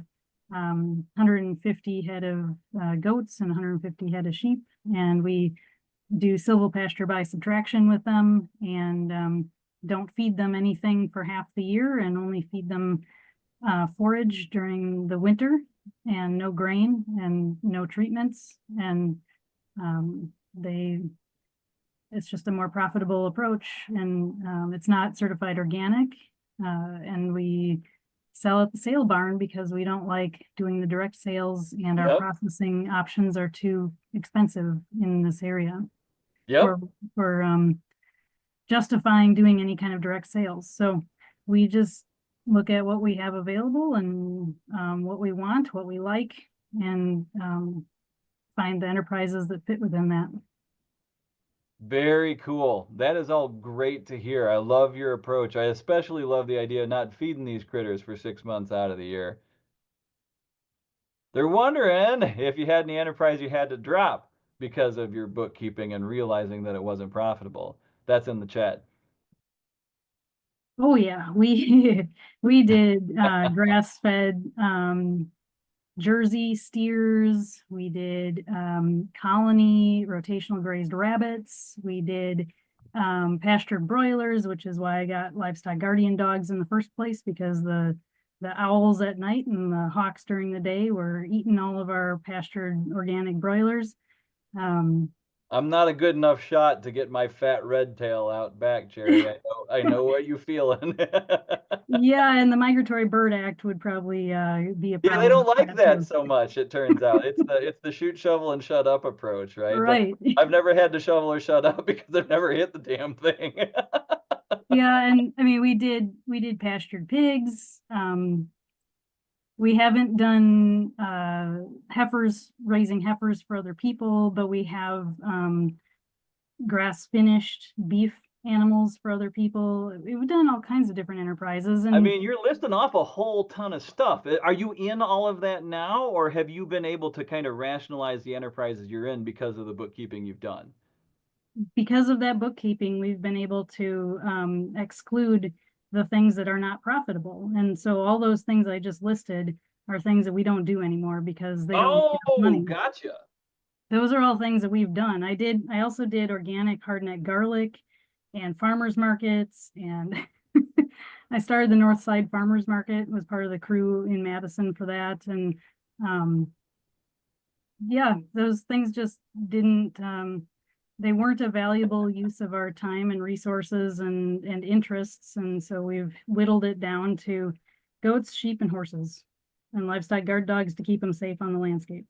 150 head of goats and 150 head of sheep, and we do silvopasture by subtraction with them, and don't feed them anything for half the year, and only feed them forage during the winter, and no grain and no treatments, and it's just a more profitable approach, and it's not certified organic, and we sell at the sale barn because we don't like doing the direct sales, and our processing options are too expensive in this area for justifying doing any kind of direct sales. So we just look at what we have available, and what we want, what we like, and find the enterprises that fit within that. Very cool. That is all great to hear. I love your approach. I especially love the idea of not feeding these critters for 6 months out of the year. They're wondering if you had any enterprise you had to drop because of your bookkeeping and realizing that it wasn't profitable. That's in the chat. Oh yeah, we did grass-fed Jersey steers, we did colony rotational grazed rabbits, we did pastured broilers, which is why I got livestock guardian dogs in the first place, because the owls at night and the hawks during the day were eating all of our pastured organic broilers. I'm not a good enough shot to get my fat red tail out back, Jerry. I know what you feeling. Yeah, and the Migratory Bird Act would probably be a problem. Yeah, they don't like that too. so much, it turns out. It's the shoot, shovel, and shut up approach, right? Right. But I've never had to shovel or shut up because I've never hit the damn thing. Yeah, and I mean we did pastured pigs. We haven't done heifers, raising heifers for other people, but we have grass finished beef animals for other people. We've done all kinds of different enterprises. And I mean, you're listing off a whole ton of stuff. Are you in all of that now, or have you been able to kind of rationalize the enterprises you're in because of the bookkeeping you've done? because of that bookkeeping, we've been able to exclude the things that are not profitable. And so all those things I just listed are things that we don't do anymore because they don't make enough money. Gotcha. Those are all things that we've done. I also did organic hardneck garlic and farmers markets, and I started the North Side Farmers Market, was part of the crew in Madison for that. And yeah, those things just didn't, they weren't a valuable use of our time and resources and interests. And so we've whittled it down to goats, sheep, and horses, and livestock guard dogs to keep them safe on the landscape.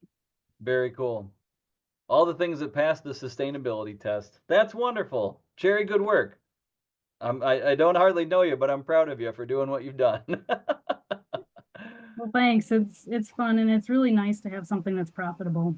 Very cool. All the things that passed the sustainability test. That's wonderful. Jerry, good work. I don't hardly know you, but I'm proud of you for doing what you've done. Well, thanks. It's fun, and it's really nice to have something that's profitable.